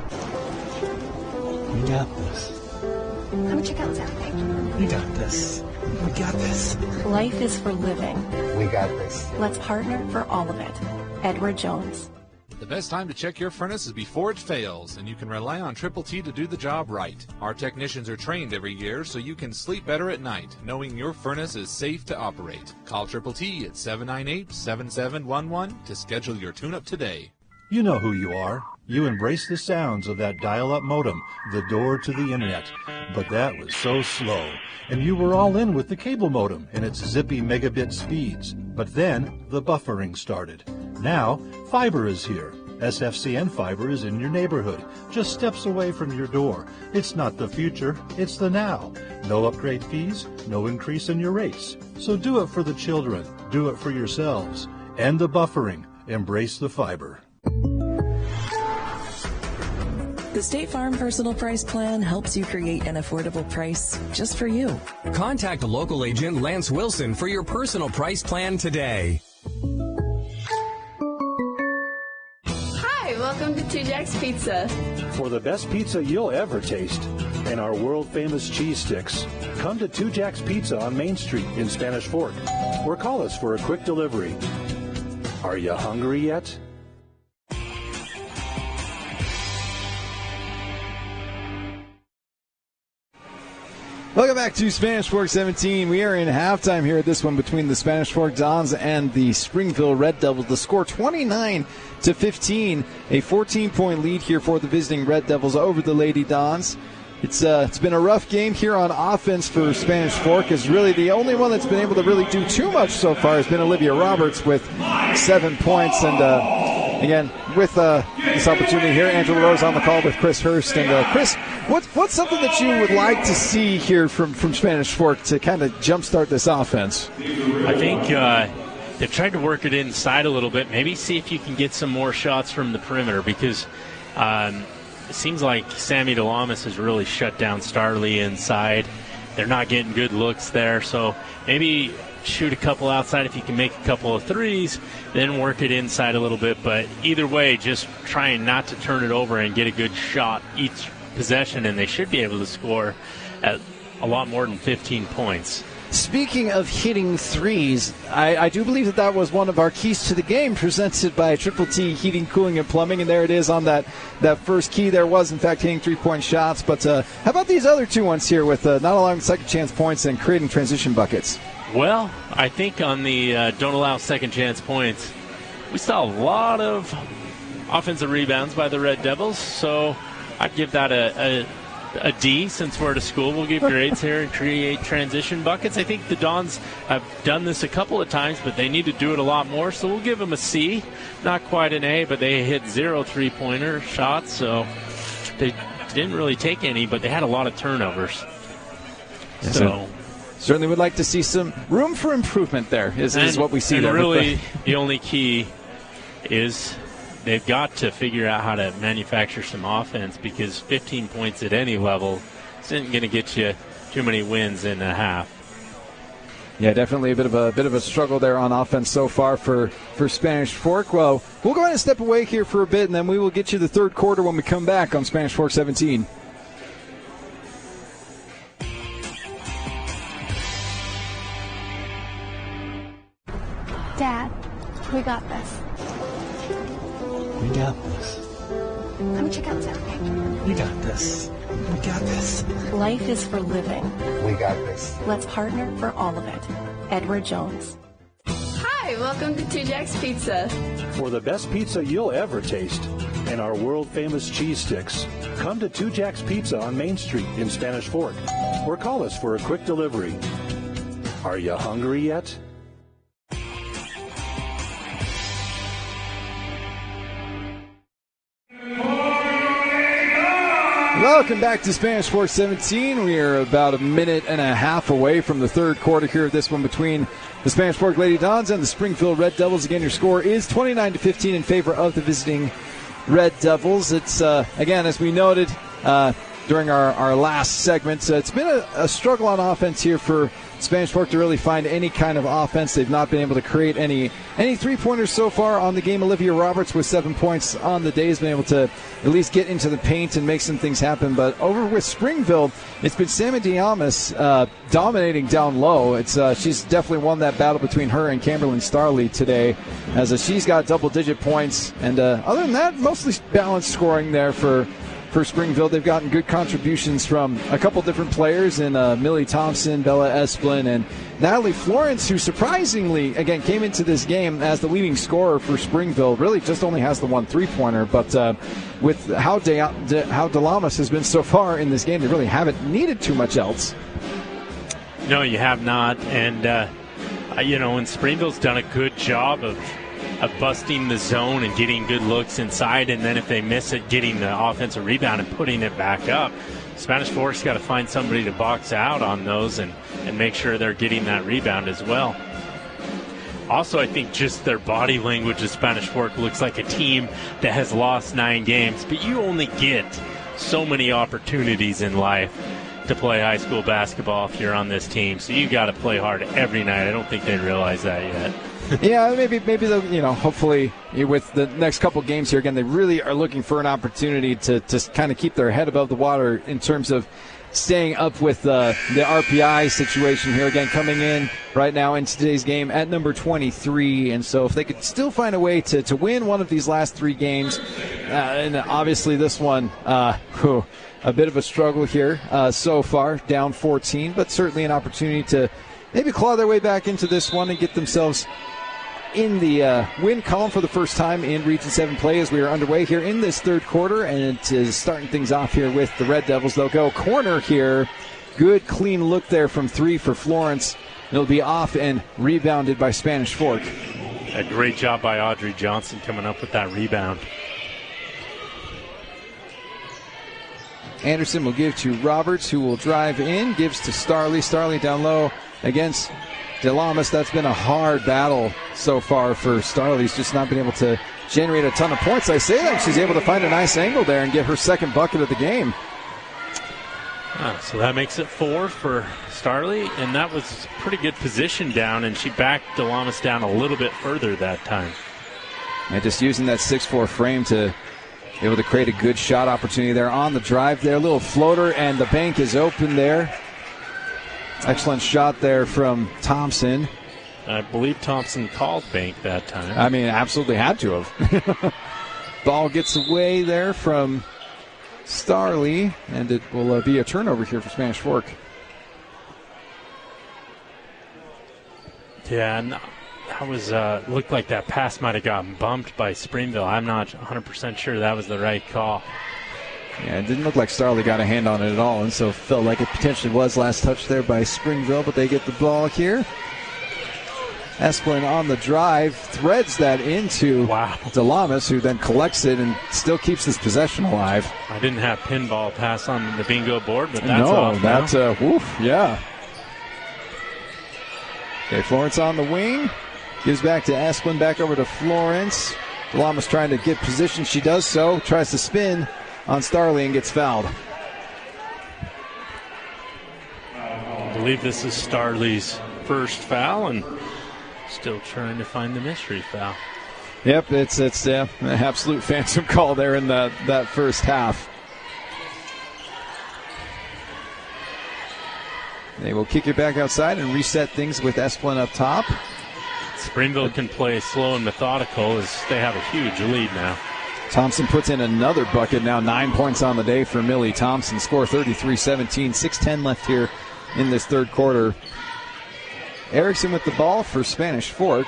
We got this. Come check out Zach. We got this. We got this. Life is for living. We got this. Let's partner for all of it. Edward Jones. The best time to check your furnace is before it fails, and you can rely on Triple T to do the job right. Our technicians are trained every year so you can sleep better at night, knowing your furnace is safe to operate. Call Triple T at 798-7711 to schedule your tune-up today. You know who you are. You embrace the sounds of that dial-up modem, the door to the internet. But that was so slow. And you were all in with the cable modem and its zippy megabit speeds. But then the buffering started. Now, fiber is here. SFCN fiber is in your neighborhood, just steps away from your door. It's not the future, it's the now. No upgrade fees, no increase in your rates. So do it for the children, do it for yourselves. End the buffering, embrace the fiber. The State Farm Personal Price Plan helps you create an affordable price just for you. Contact local agent Lance Wilson for your personal price plan today. Welcome to Two Jack's Pizza. For the best pizza you'll ever taste and our world-famous cheese sticks, come to Two Jack's Pizza on Main Street in Spanish Fork, or call us for a quick delivery. Are you hungry yet? Welcome back to Spanish Fork 17. We are in halftime here at this one between the Spanish Fork Dons and the Springville Red Devils. The score 29-15, a 14-point lead here for the visiting Red Devils over the Lady Dons. It's been a rough game here on offense for Spanish Fork, as really the only one that's been able to really do too much so far has been Olivia Roberts with 7 points. And again, with this opportunity here, Angela Rose on the call with Chris Hurst. And Chris, what's something that you would like to see here from Spanish Fork to kind of jumpstart this offense? I think they've tried to work it inside a little bit. Maybe see if you can get some more shots from the perimeter, because it seems like Sammy DeLamas has really shut down Starley inside. They're not getting good looks there, so maybe shoot a couple outside if you can make a couple of threes, then work it inside a little bit. But either way, just trying not to turn it over and get a good shot each possession, and they should be able to score at a lot more than 15 points. Speaking of hitting threes, I do believe that was one of our keys to the game, presented by Triple T Heating, Cooling, and Plumbing. And there it is on that first key. There was, in fact, hitting three-point shots. But how about these other two ones here with not allowing second-chance points and creating transition buckets? Well, I think on the don't allow second-chance points, we saw a lot of offensive rebounds by the Red Devils. So I'd give that a D. Since we're at a school, we'll give grades here and create transition buckets. I think the Dons have done this a couple of times, but they need to do it a lot more, so we'll give them a C. Not quite an A, but they hit 0 three-pointer shots, so they didn't really take any, but they had a lot of turnovers. So certainly would like to see some room for improvement there, is what we see and there. Really, the only key is they've got to figure out how to manufacture some offense, because 15 points at any level isn't going to get you too many wins in a half. Yeah, definitely a bit of a struggle there on offense so far for Spanish Fork. Well, we'll go ahead and step away here for a bit, and then we will get you the third quarter when we come back on Spanish Fork 17. Dad, we got this. We got this. Come check out Zach. We got this. We got this. Life is for living. We got this. Let's partner for all of it. Edward Jones. Hi, welcome to Two Jack's Pizza. For the best pizza you'll ever taste and our world-famous cheese sticks, come to Two Jack's Pizza on Main Street in Spanish Fork, or call us for a quick delivery. Are you hungry yet? Welcome back to Spanish Sports 17. We are about a minute and a half away from the third quarter here of this one between the Spanish Fork Lady Dons and the Springville Red Devils. Again, your score is 29-15 in favor of the visiting Red Devils. It's, again, as we noted during our last segment, it's been a struggle on offense here for Spanish Fork to really find any kind of offense. They've not been able to create any three-pointers so far on the game. Olivia Roberts with 7 points on the day has been able to at least get into the paint and make some things happen. But over with Springville, it's been Sammy Diamas dominating down low. She's definitely won that battle between her and Camberlyn Starley today, as she's got double-digit points. And other than that, mostly balanced scoring there for Springville. They've gotten good contributions from a couple different players in Millie Thompson, Bella Esplin, and Natalie Florence, who surprisingly, again, came into this game as the leading scorer for Springville. Really just only has the one three-pointer, but with how Delamas has been so far in this game, they really haven't needed too much else. No, you have not. And, and Springville's done a good job of busting the zone and getting good looks inside, and then if they miss it, getting the offensive rebound and putting it back up. Spanish Fork's got to find somebody to box out on those and make sure they're getting that rebound as well. Also, I think just their body language of Spanish Fork looks like a team that has lost 9 games, but you only get so many opportunities in life to play high school basketball if you're on this team, so you got to play hard every night. I don't think they realize that yet. Yeah, maybe they'll, hopefully with the next couple games here, again, they really are looking for an opportunity to kind of keep their head above the water in terms of staying up with the RPI situation here. Again, coming in right now in today's game at number 23. And so if they could still find a way to win one of these last 3 games, and obviously this one, a bit of a struggle here so far, down 14, but certainly an opportunity to maybe claw their way back into this one and get themselves in the win column for the first time in Region 7 play as we are underway here in this third quarter. And it is starting things off here with the Red Devils. They'll go corner here. Good, clean look there from 3 for Florence. It'll be off and rebounded by Spanish Fork. A great job by Audrey Johnson coming up with that rebound. Anderson will give to Roberts, who will drive in. Gives to Starley. Starley down low against Delamas. That's been a hard battle so far for Starley. He's just not been able to generate a ton of points. I say that she's able to find a nice angle there and get her second bucket of the game. So that makes it 4 for Starley, and that was pretty good position down, and she backed Delamas down a little bit further that time. And just using that 6'4" frame to be able to create a good shot opportunity there on the drive there. A little floater, and the bank is open there. Excellent shot there from Thompson. I believe Thompson called bank that time. I mean, absolutely had to have. Ball gets away there from Starley, and it will be a turnover here for Spanish Fork. Yeah, and that was looked like that pass might have gotten bumped by Springville. I'm not 100% sure that was the right call. Yeah, it didn't look like Starley got a hand on it at all, and so felt like it potentially was last touch there by Springville, but they get the ball here. Esplin on the drive, threads that into Delamas, who then collects it and still keeps this possession alive. I didn't have pinball pass on the bingo board, but that's off now. That's yeah. Okay, Florence on the wing. Gives back to Esplin, back over to Florence. Delamas trying to get position. She does so. Tries to spin on Starley and gets fouled. I believe this is Starley's first foul, and still trying to find the mystery foul. Yep, it's an absolute phantom call there in that first half. They will kick it back outside and reset things with Esplin up top. Springville can play slow and methodical as they have a huge lead now. Thompson puts in another bucket, now 9 points on the day for Millie Thompson. Score 33-17, 6:10 left here in this third quarter. Erickson with the ball for Spanish Fork.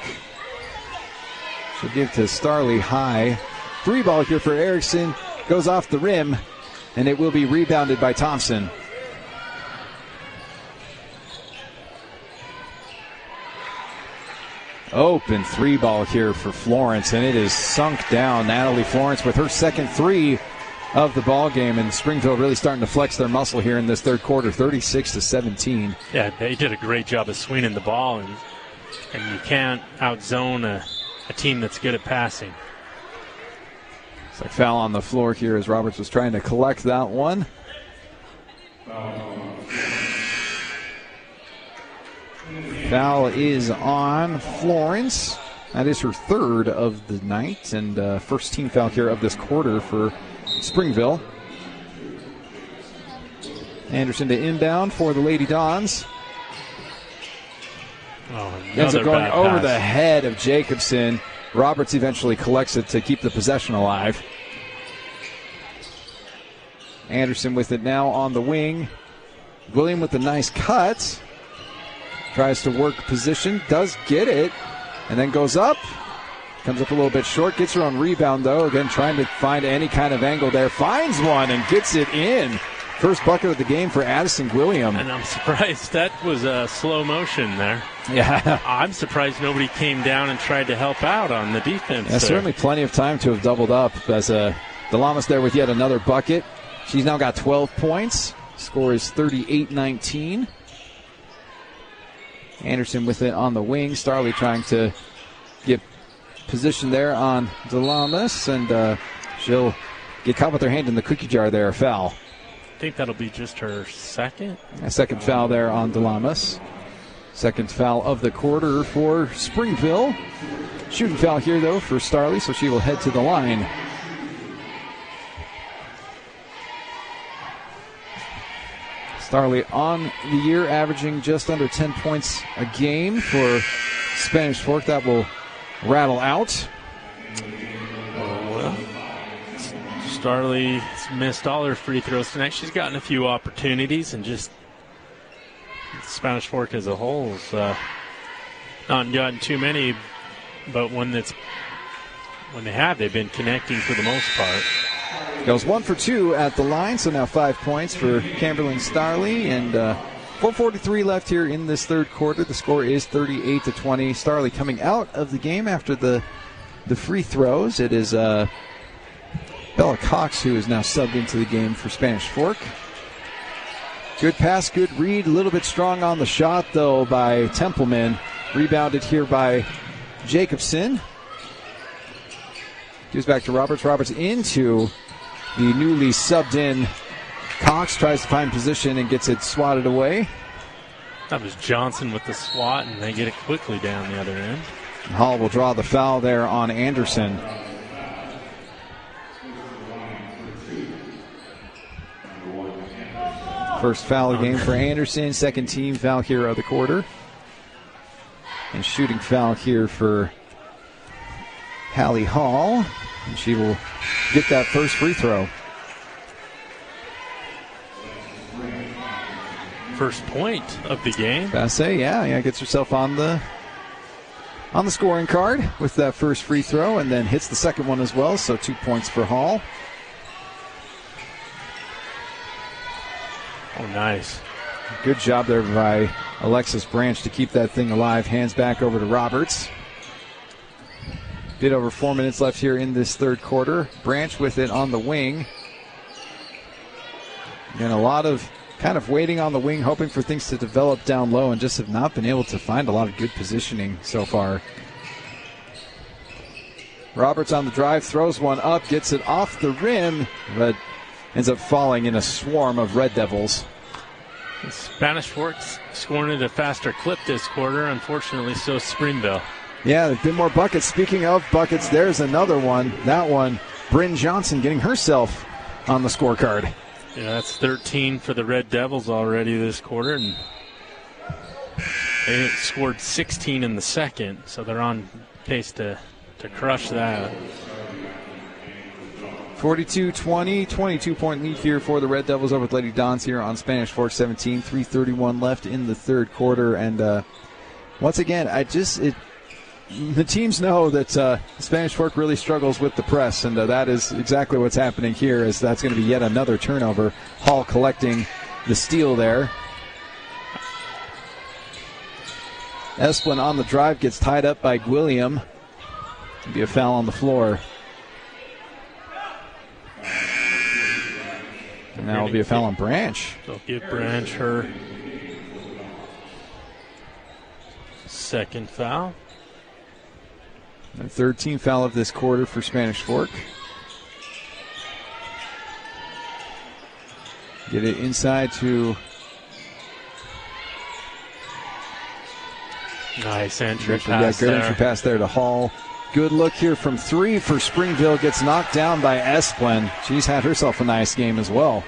She'll give to Starley high. 3 ball here for Erickson. Goes off the rim, and it will be rebounded by Thompson. Open 3 ball here for Florence, and it is sunk down. Natalie Florence with her second 3 of the ball game, and Springville really starting to flex their muscle here in this third quarter, 36-17. Yeah, they did a great job of swinging the ball, and you can't outzone a team that's good at passing. It's like foul on the floor here as Roberts was trying to collect that one. Foul is on Florence. That is her third of the night, and first team foul here of this quarter for Springville. Anderson to inbound for the Lady Dons. Ends up going over the head of Jacobson. Roberts eventually collects it to keep the possession alive. Anderson with it now on the wing. William with a nice cut. Tries to work position, does get it, and then goes up. Comes up a little bit short, gets her own rebound, though. Again, trying to find any kind of angle there. Finds one and gets it in. First bucket of the game for Addison William. And I'm surprised that was a slow motion there. Yeah. I'm surprised nobody came down and tried to help out on the defense. Yeah, certainly plenty of time to have doubled up as Delamas there with yet another bucket. She's now got 12 points. Score is 38-19. Anderson with it on the wing. Starley trying to get position there on Delamas, and she'll get caught with her hand in the cookie jar there. A foul. I think that'll be just her second. A second foul there on Delamas. Second foul of the quarter for Springville. Shooting foul here, though, for Starley, so she will head to the line. Starley on the year, averaging just under 10 points a game for Spanish Fork. That will rattle out. Well, Starley's missed all her free throws tonight. She's gotten a few opportunities, and just Spanish Fork as a whole has not gotten too many, but when they have, they've been connecting for the most part. Goes 1 for 2 at the line, so now 5 points for Camberlyn Starley, and 4:43 left here in this third quarter. The score is 38-20. Starley coming out of the game after the free throws. It is Bella Cox who is now subbed into the game for Spanish Fork. Good pass, good read, a little bit strong on the shot, though, by Templeman. Rebounded here by Jacobson. Gives back to Roberts. Roberts into the newly subbed in Cox. Tries to find position and gets it swatted away. That was Johnson with the swat, and they get it quickly down the other end. Hall will draw the foul there on Anderson. First foul of the game for Anderson. Second team foul here of the quarter. And shooting foul here for Hallie Hall. And she will get that first free throw. First point of the game. Bassett, yeah, gets herself on the scoring card with that first free throw, and then hits the second one as well, so 2 points for Hall. Oh, nice. Good job there by Alexis Branch to keep that thing alive. Hands back over to Roberts. Bit over 4 minutes left here in this third quarter. Branch with it on the wing. And a lot of kind of waiting on the wing, hoping for things to develop down low, and just have not been able to find a lot of good positioning so far. Roberts on the drive, throws one up, gets it off the rim, but ends up falling in a swarm of Red Devils. Spanish Fork's scoring at a faster clip this quarter. Unfortunately, so Springville. Yeah, there's been more buckets. Speaking of buckets, there's another one. That one, Bryn Johnson getting herself on the scorecard. Yeah, that's 13 for the Red Devils already this quarter, and they scored 16 in the second, so they're on pace to crush that. 42-20, 22-point lead here for the Red Devils over the Lady Dons here on Spanish Fork 17. 3:31 left in the third quarter, and once again, the teams know that Spanish Fork really struggles with the press, and that is exactly what's happening here, as that's going to be yet another turnover. Hall collecting the steal there. Esplin on the drive gets tied up by Gwilliam. It'll be a foul on the floor. now will be a foul on Branch. They'll give Branch her second foul. The third team foul of this quarter for Spanish Fork. Get it inside to... Nice entry pass good there. entry pass there to Hall. Good look here from three for Springville. Gets knocked down by Esplin. She's had herself a nice game as well.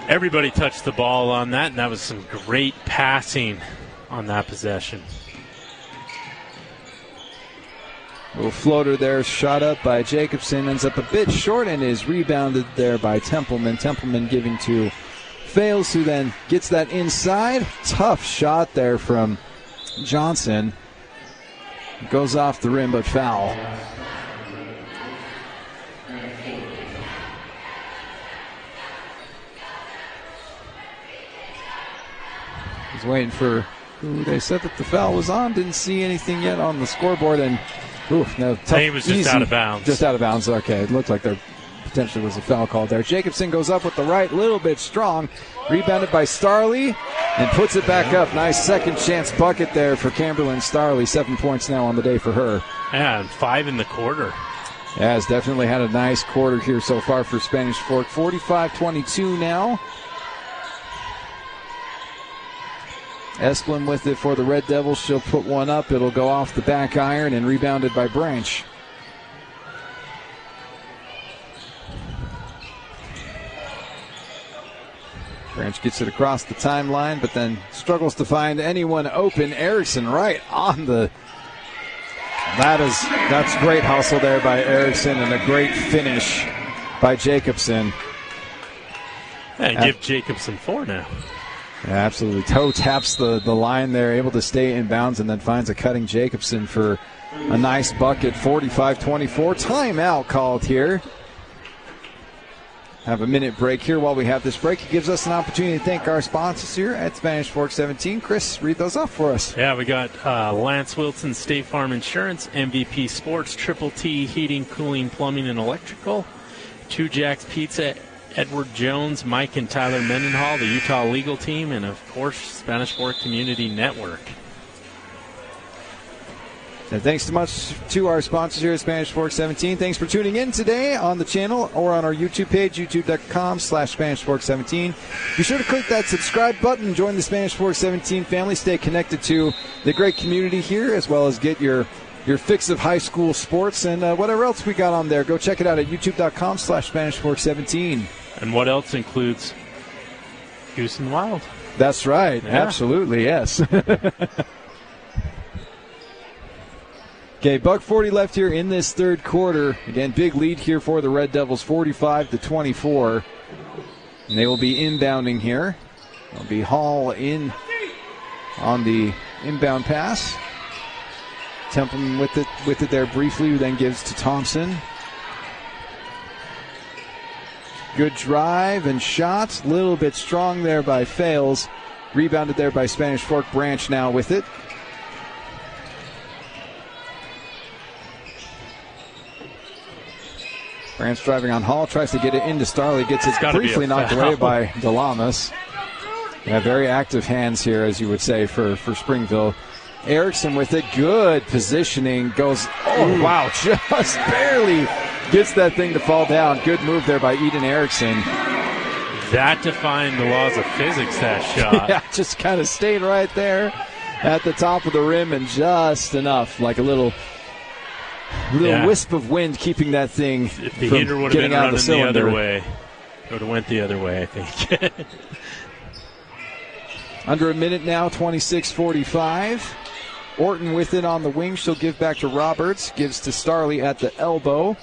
Everybody touched the ball on that, and that was some great passing on that possession. Little floater there, shot up by Jacobson. Ends up a bit short and is rebounded there by Templeman. Templeman giving to Fales, who then gets that inside. Tough shot there from Johnson. Goes off the rim, but foul. He's waiting for who they said that the foul was on. Didn't see anything yet on the scoreboard. And no, tough, he was just easy, out of bounds. Just out of bounds. Okay, it looked like there potentially was a foul called there. Jacobson goes up with the right, little bit strong. Rebounded by Starley and puts it back up. Nice second chance bucket there for Camberlyn Starley. 7 points now on the day for her. Yeah, and 5 in the quarter. Yeah, has definitely had a nice quarter here so far for Spanish Fork. 45-22 now. Esplin with it for the Red Devils. She'll put one up. It'll go off the back iron and rebounded by Branch. Branch gets it across the timeline, but then struggles to find anyone open. Erickson right on the... That's great hustle there by Erickson and a great finish by Jacobson. And give Jacobson 4 now. Yeah, absolutely. Toe taps the line there, able to stay in bounds, and then finds a cutting Jacobson for a nice bucket. 45-24. Timeout called here. Have a minute break here. While we have this break, it gives us an opportunity to thank our sponsors here at Spanish Fork 17. Chris, read those off for us. Yeah, we got Lance Wilson, State Farm Insurance, MVP Sports, Triple T Heating, Cooling, Plumbing, and Electrical, Two Jacks Pizza, Edward Jones, Mike and Tyler Mendenhall, the Utah Legal Team, and, of course, Spanish Fork Community Network. And thanks so much to our sponsors here at Spanish Fork 17. Thanks for tuning in today on the channel or on our YouTube page, youtube.com/Spanish Fork 17. Be sure to click that subscribe button. Join the Spanish Fork 17 family. Stay connected to the great community here, as well as get your fix of high school sports and whatever else we got on there. Go check it out at youtube.com/Spanish Fork 17. And what else includes Goose and Wild? That's right. Yeah. Absolutely, yes. Okay, $1:40 left here in this third quarter. Again, big lead here for the Red Devils, 45-24. And they will be inbounding here. It'll be Hall in on the inbound pass. Templeman with it there briefly, who then gives to Thompson. Good drive and shot. A little bit strong there by Fales. Rebounded there by Spanish Fork. Branch now with it. Branch driving on Hall, tries to get it into Starley, gets it briefly knocked away by DeLamas. Yeah, very active hands here, as you would say, for Springville. Erickson with it, good positioning, goes, wow, just barely gets that thing to fall down. Good move there by Eden Erickson. That defying the laws of physics, that shot. Yeah, just kind of stayed right there at the top of the rim and just enough, like a little wisp of wind keeping that thing if the from heater would have getting been out running of the cylinder. other way, it would have went the other way, I think. Under a minute now, 26-45. Orton with it on the wing. She'll give back to Roberts. Gives to Starley at the elbow.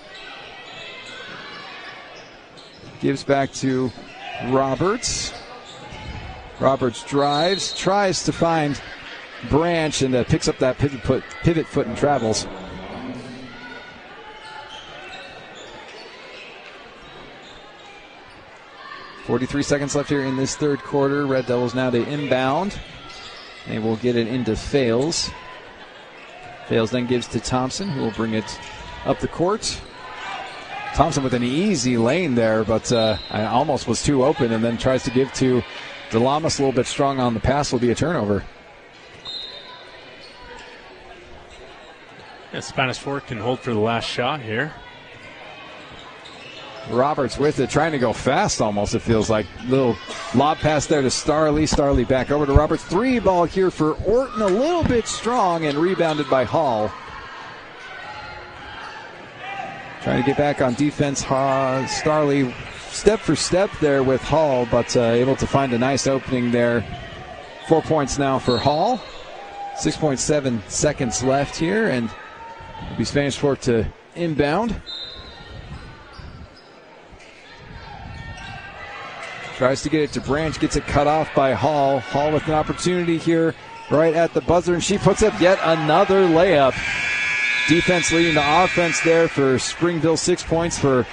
Gives back to Roberts. Roberts drives, tries to find Branch, and picks up that pivot foot and travels. .43 seconds left here in this third quarter. Red Devils now to inbound. They will get it into Fales. Fales then gives to Thompson, who will bring it up the court. Thompson with an easy lane there, but I almost was too open, and then tries to give to DeLamas, a little bit strong on the pass, will be a turnover. Yeah, Spanish Fork can hold for the last shot here. Roberts with it, trying to go fast almost, it feels like. Little lob pass there to Starley. Starley back over to Roberts. 3 ball here for Orton, a little bit strong, and rebounded by Hall. Trying to get back on defense. Starley step for step there with Hall, but able to find a nice opening there. 4 points now for Hall. 6.7 seconds left here, and it'll be Spanish Fork to inbound. Tries to get it to Branch, gets it cut off by Hall. Hall with an opportunity here right at the buzzer, and she puts up yet another layup. Defense leading to offense there for Springville. 6 points for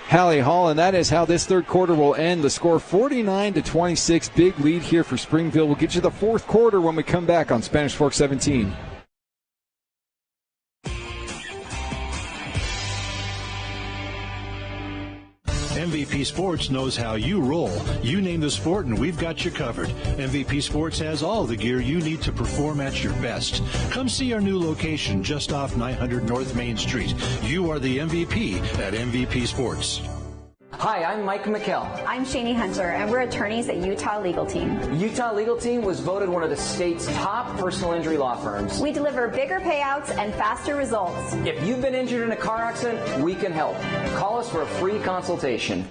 Hallie Hall, and that is how this third quarter will end. The score 49-26. Big lead here for Springville. We'll get you the fourth quarter when we come back on Spanish Fork 17. MVP Sports knows how you roll. You name the sport and we've got you covered. MVP Sports has all the gear you need to perform at your best. Come see our new location just off 900 North Main Street. You are the MVP at MVP Sports. Hi, I'm Mike McKell. I'm Shani Hunter, and we're attorneys at Utah Legal Team. Utah Legal Team was voted one of the state's top personal injury law firms. We deliver bigger payouts and faster results. If you've been injured in a car accident, we can help. Call us for a free consultation.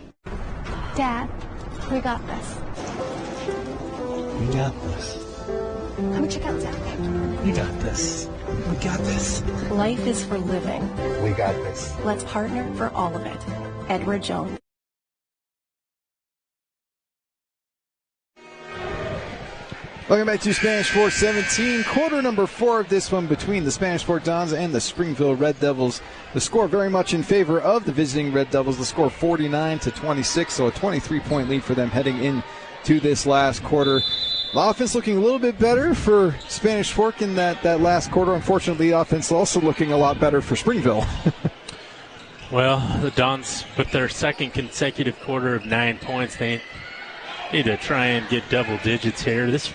Dad, we got this. We got this. Come check out Zach. We got this. We got this. Life is for living. We got this. Let's partner for all of it. Edward Jones. Welcome back to Spanish Fork 17, quarter number 4 of this one between the Spanish Fork Dons and the Springville Red Devils. The score very much in favor of the visiting Red Devils. The score 49-26, so a 23-point lead for them heading into this last quarter. The offense looking a little bit better for Spanish Fork in that last quarter. Unfortunately, the offense also looking a lot better for Springville. Well, the Dons, with their second consecutive quarter of 9 points, they need to try and get double digits here. This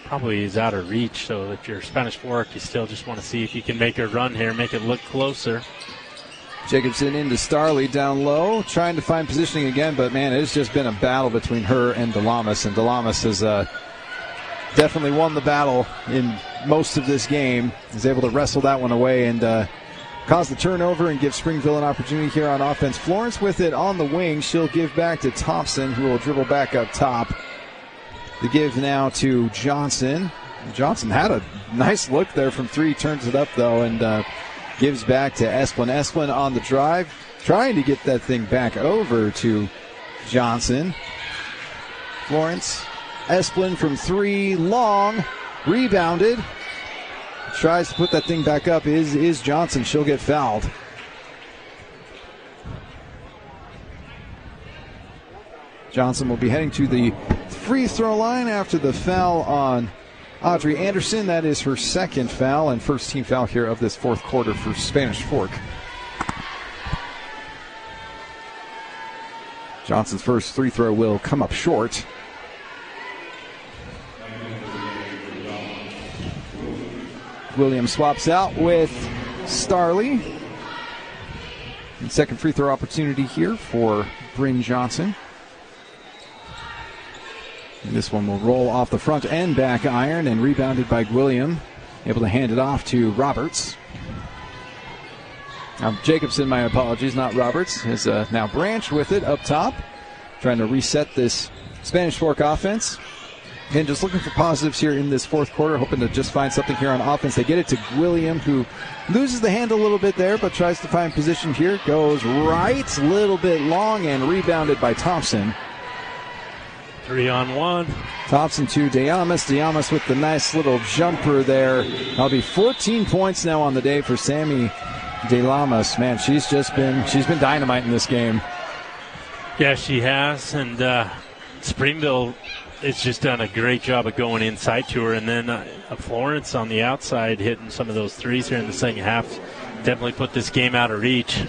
probably is out of reach, so if you're Spanish Fork, you still just want to see if you can make a run here, make it look closer. Jacobson into Starley down low, trying to find positioning again, but man, it's just been a battle between her and DeLamas, and DeLamas has definitely won the battle in most of this game. Is able to wrestle that one away and cause the turnover and give Springville an opportunity here on offense. Florence with it on the wing. She'll give back to Thompson, who will dribble back up top. The give now to Johnson. Johnson had a nice look there from 3, turns it up though, and gives back to Esplin. Esplin on the drive, trying to get that thing back over to Johnson. Florence, Esplin from 3, long, rebounded. Tries to put that thing back up is Johnson. She'll get fouled. Johnson will be heading to the free throw line after the foul on Audrey Anderson. That is her second foul and first team foul here of this fourth quarter for Spanish Fork. Johnson's first free throw will come up short. Williams swaps out with Starley. And second free throw opportunity here for Bryn Johnson. And this one will roll off the front and back iron and rebounded by William. Able to hand it off to Roberts. Jacobson, my apologies, not Roberts. Is now Branch with it up top. Trying to reset this Spanish Fork offense. And just looking for positives here in this fourth quarter, hoping to just find something here on offense. They get it to William, who loses the handle a little bit there, but tries to find position here. Goes right, a little bit long, and rebounded by Thompson. 3-on-1. Thompson to Deamas. Deamas with the nice little jumper there. That'll be 14 points now on the day for Sammy DeLamas. Man, she's been dynamite in this game. Yeah, she has, and Springville has just done a great job of going inside to her, and then Florence on the outside hitting some of those threes here in the second half. Definitely put this game out of reach.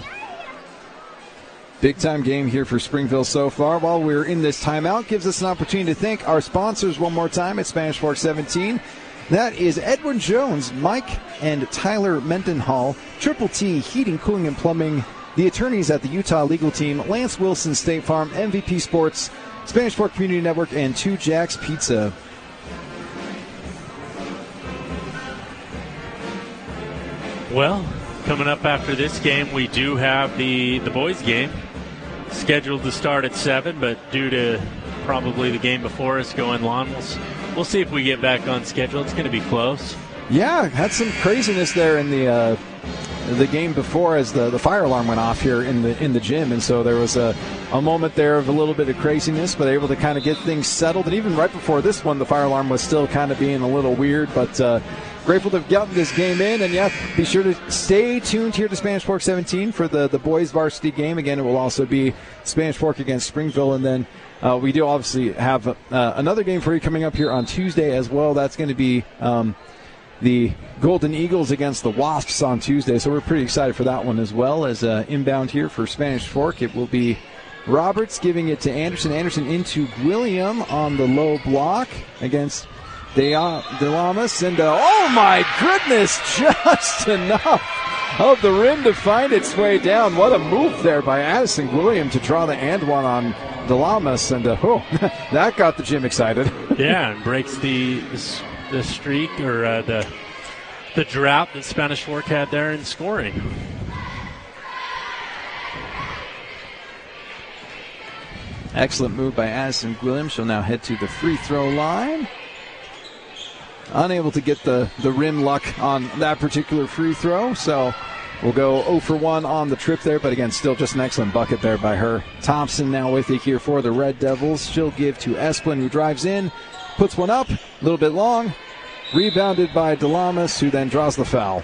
Big-time game here for Springville so far. While we're in this timeout, gives us an opportunity to thank our sponsors one more time at Spanish Fork 17. That is Edwin Jones, Mike and Tyler Mendenhall, Triple T Heating, Cooling, and Plumbing, the attorneys at the Utah Legal Team, Lance Wilson, State Farm, MVP Sports, Spanish Fork Community Network, and 2 Jacks Pizza. Well, coming up after this game, we do have the boys' game scheduled to start at 7, but due to probably the game before us going long, we'll see if we get back on schedule. It's going to be close. Yeah, had some craziness there in the game before as the fire alarm went off here in the gym, and so there was a moment there of a little bit of craziness, but able to kind of get things settled. And even right before this one, the fire alarm was still kind of being a little weird, but grateful to have gotten this game in. And yeah, be sure to stay tuned here to Spanish Fork 17 for the boys varsity game. Again, it will also be Spanish Fork against Springville, and then we do obviously have another game for you coming up here on Tuesday as well. That's going to be the Golden Eagles against the Wasps on Tuesday, so we're pretty excited for that one as well. As inbound here for Spanish Fork, it will be Roberts giving it to Anderson. Anderson into William on the low block against DeLamas, and oh my goodness, just enough of the rim to find its way down. What a move there by Addison William to draw the and one on DeLamas, and that got the gym excited. Yeah, and breaks the streak or the drought that Spanish Fork had there in scoring. Excellent move by Addison Williams. She'll now head to the free throw line. Unable to get the rim luck on that particular free throw, so we'll go 0 for 1 on the trip there, but again, still just an excellent bucket there by her. Thompson now with it here for the Red Devils. She'll give to Esplin, who drives in, puts one up, a little bit long, rebounded by DeLamas, who then draws the foul.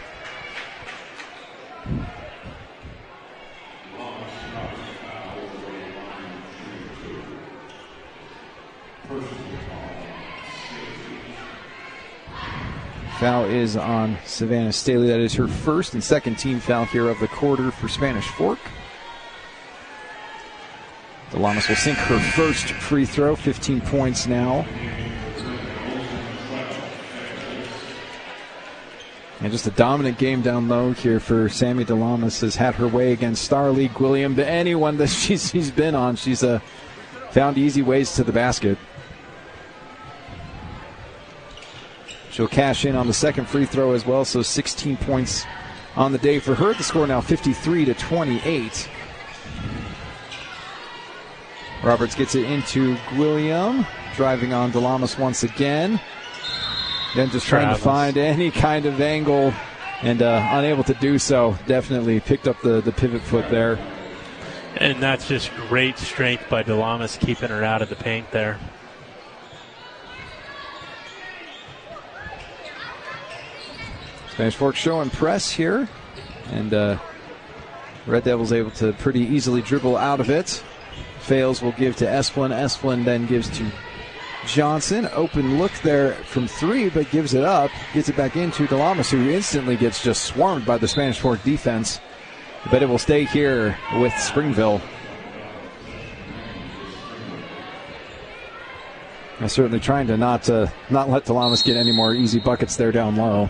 Foul is on Savannah Staley. That is her first and second team foul here of the quarter for Spanish Fork. DeLamas will sink her first free throw, 15 points now. And just a dominant game down low here for Sammy DeLamas. Has had her way against Star League William. But anyone that she's been on, she's found easy ways to the basket. She'll cash in on the second free throw as well, so 16 points on the day for her. The score now 53-28. Roberts gets it into William, driving on DeLamas once again. Then just trying to find any kind of angle and unable to do so. Definitely picked up the pivot foot there. And that's just great strength by DeLamas, keeping her out of the paint there. Spanish Fork showing press here, and Red Devils able to pretty easily dribble out of it. Fails will give to Esplin. Esplin then gives to Johnson. Open look there from 3, but gives it up. Gets it back into DeLamas, who instantly gets just swarmed by the Spanish Fork defense. But it will stay here with Springville. I'm certainly trying to not let DeLamas get any more easy buckets there down low.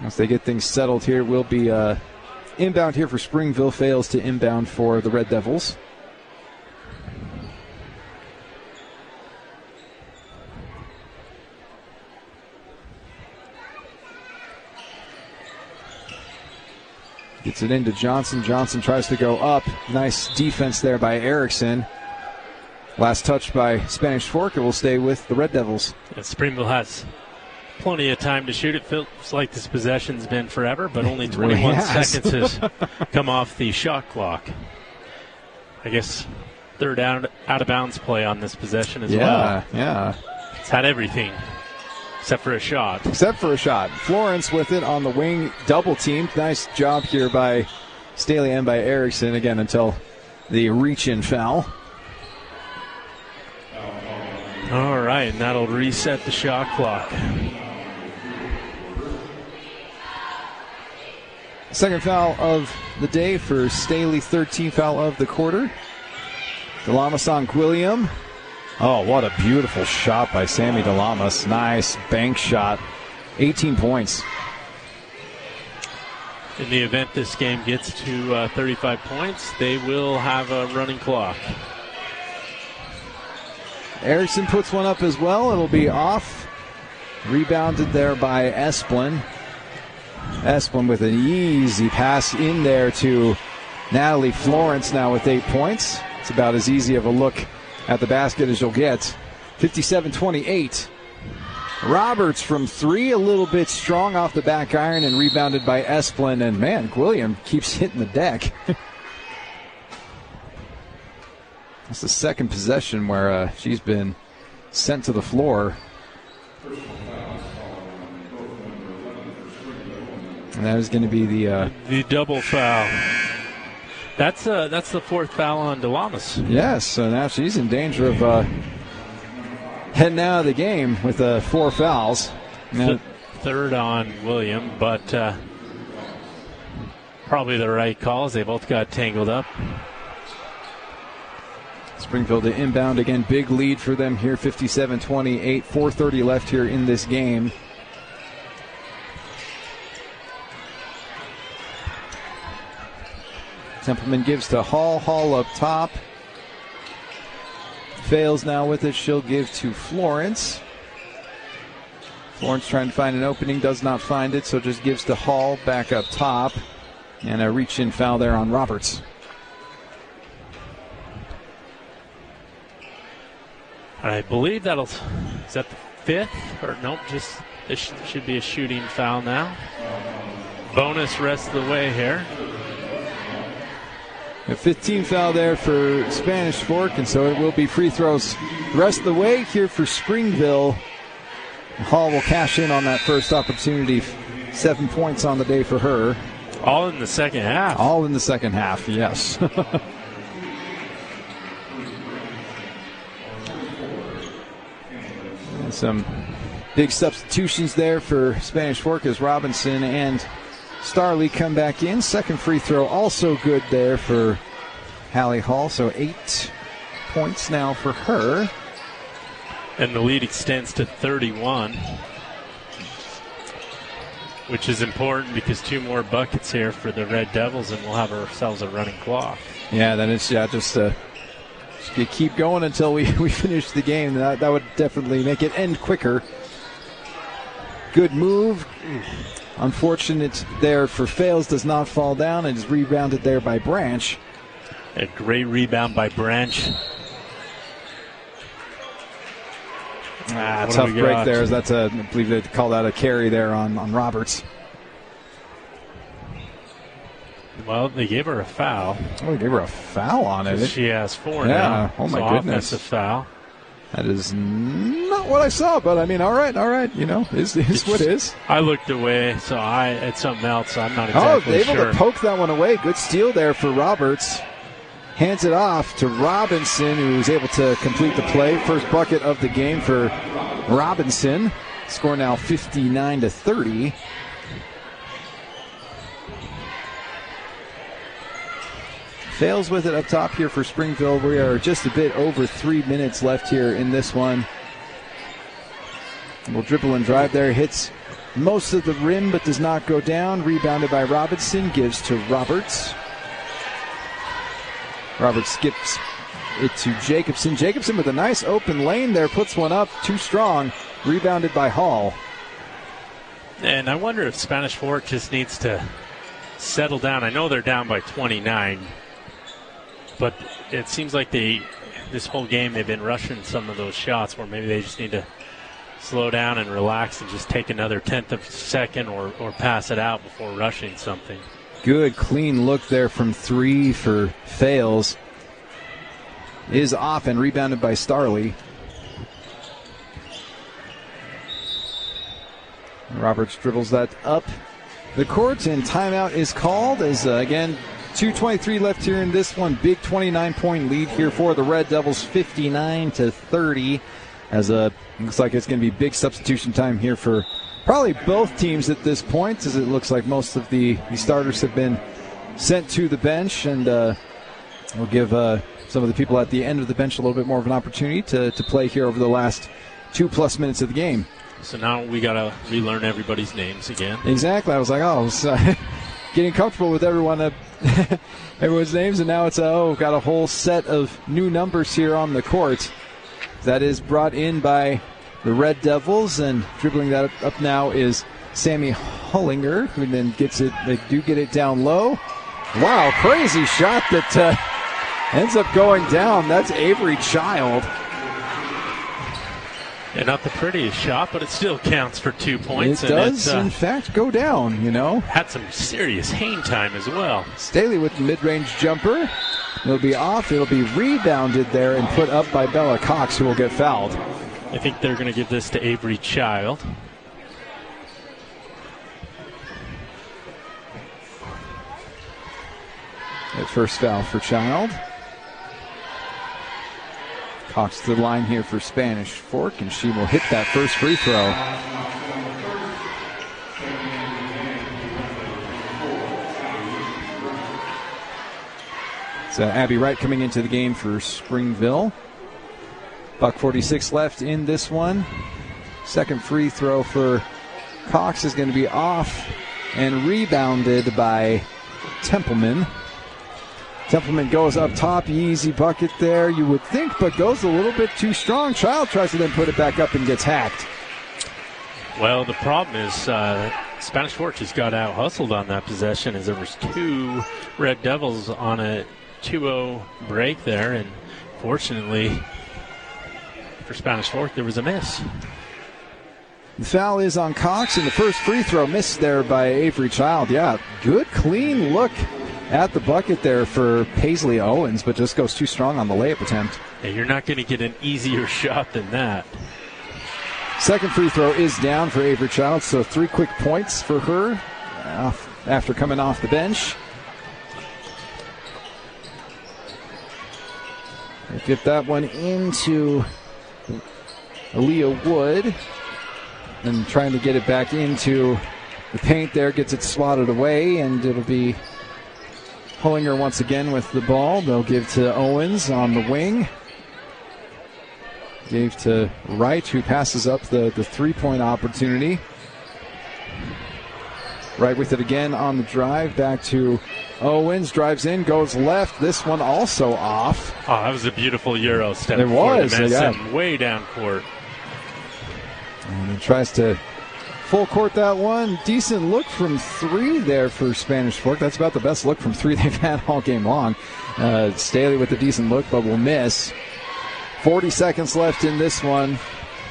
Once they get things settled here, it will be inbound here for Springville. Fails to inbound for the Red Devils. Gets it into Johnson. Johnson tries to go up. Nice defense there by Erickson. Last touch by Spanish Fork. It will stay with the Red Devils. And Springville has plenty of time to shoot. It feels like this possession's been forever, but only 21 seconds has come off the shot clock. I guess third out of bounds play on this possession as well. Yeah. It's had everything except for a shot. Florence with it on the wing, double team. Nice job here by Staley and by Erickson again until the reach-in foul. All right, and that'll reset the shot clock. Second foul of the day for Staley, 13th foul of the quarter. Delamas on Gwilliam. Oh, what a beautiful shot by Sammy Delamas. Nice bank shot. 18 points. In the event this game gets to 35 points, they will have a running clock. Erickson puts one up as well. It'll be off. Rebounded there by Esplin. Esplin with an easy pass in there to Natalie Florence now with 8 points. It's about as easy of a look at the basket as you'll get. 57-28. Roberts from three, a little bit strong off the back iron and rebounded by Esplin. And man, Gwilliam keeps hitting the deck. That's the second possession where she's been sent to the floor. And that is going to be the double foul. That's the fourth foul on Delamas. Yes, so now she's in danger of heading out of the game with 4 fouls. Now, third on William, but probably the right calls. They both got tangled up. Springville to inbound again. Big lead for them here, 57-28. 4:30 left here in this game. Templeman gives to Hall. Hall up top. Fails now with it. She'll give to Florence. Florence trying to find an opening. Does not find it, so just gives to Hall back up top. And a reach-in foul there on Roberts. I believe is that the fifth? Or nope, just this should be a shooting foul now. Bonus rest of the way here. A 15 foul there for Spanish Fork, and so it will be free throws rest of the way here for Springville. Hall will cash in on that first opportunity. 7 points on the day for her. All in the second half. All in the second half, yes. And some big substitutions there for Spanish Fork as Robinson and Starley come back in. Second free throw also good there for Hallie Hall. So 8 points now for her. And the lead extends to 31. Which is important because 2 more buckets here for the Red Devils and we'll have ourselves a running clock. Yeah, then it's just you keep going until we finish the game. That would definitely make it end quicker. Good move. Unfortunate there for Fales, does not fall down and is rebounded there by Branch. A great rebound by Branch. Tough break there. That's I believe they call that a carry there on Roberts. Well, they gave her a foul. Oh, they gave her a foul on it. She has 4 now. Oh, my goodness. Offensive foul. That is not what I saw, but I mean, all right, you know, is what is. I looked away, so it's something else. I'm not exactly sure. Able to poke that one away. Good steal there for Roberts. Hands it off to Robinson, who's able to complete the play. First bucket of the game for Robinson. Score now 59-30. Fails with it up top here for Springville. We are just a bit over 3 minutes left here in this one. Will dribble and drive there. Hits most of the rim but does not go down. Rebounded by Robinson. Gives to Roberts. Roberts skips it to Jacobson. Jacobson with a nice open lane there. Puts one up. Too strong. Rebounded by Hall. And I wonder if Spanish Fork just needs to settle down. I know they're down by 29. But it seems like this whole game they've been rushing some of those shots where maybe they just need to slow down and relax and just take another tenth of a second or pass it out before rushing something. Good clean look there from 3 for Fales. Is off and rebounded by Starley. Roberts dribbles that up the court and timeout is called as again 2:23 left here in this one. Big 29-point lead here for the Red Devils, 59-30. As looks like it's going to be big substitution time here for probably both teams at this point, as it looks like most of the starters have been sent to the bench, and we'll give some of the people at the end of the bench a little bit more of an opportunity to play here over the last 2+ minutes of the game. So now we got to relearn everybody's names again. Exactly. I was like, getting comfortable with everyone's names, and now it's got a whole set of new numbers here on the court. That is brought in by the Red Devils, and dribbling that up now is Sammy Hollinger, who then gets it. They do get it down low. Wow, crazy shot that ends up going down. That's Avery Child. Yeah, not the prettiest shot, but it still counts for 2 points. It does, in fact, go down, Had some serious hang time as well. Staley with the mid-range jumper. It'll be off. It'll be rebounded there and put up by Bella Cox, who will get fouled. I think they're going to give this to Avery Child. That first foul for Child. Cox to the line here for Spanish Fork, and she will hit that first free throw. So Abby Wright coming into the game for Springville. $1:46 left in this one. Second free throw for Cox is going to be off and rebounded by Templeman. Templeman goes up top, easy bucket there, you would think, but goes a little bit too strong. Child tries to then put it back up and gets hacked. Well, the problem is Spanish Fork just got out hustled on that possession, as there was 2 Red Devils on a 2-0 break there, and fortunately for Spanish Fork, there was a miss. The foul is on Cox, and the first free throw missed there by Avery Child. Yeah, good, clean look at the bucket there for Paisley Owens, but just goes too strong on the layup attempt. Yeah, you're not going to get an easier shot than that. Second free throw is down for Avery Child, so 3 quick points for her after coming off the bench. We'll get that one into Aaliyah Wood, and trying to get it back into the paint there, gets it swatted away, and it'll be Pullinger once again with the ball. They'll give to Owens on the wing. Gave to Wright, who passes up the 3-point opportunity. Wright with it again on the drive. Back to Owens. Drives in, goes left. This one also off. Oh, that was a beautiful Euro step. It was. Yeah. Way down court. And he tries to full court that one. Decent look from 3 there for Spanish Fork. That's about the best look from 3 they've had all game long. Staley with a decent look, but will miss. 40 seconds left in this one.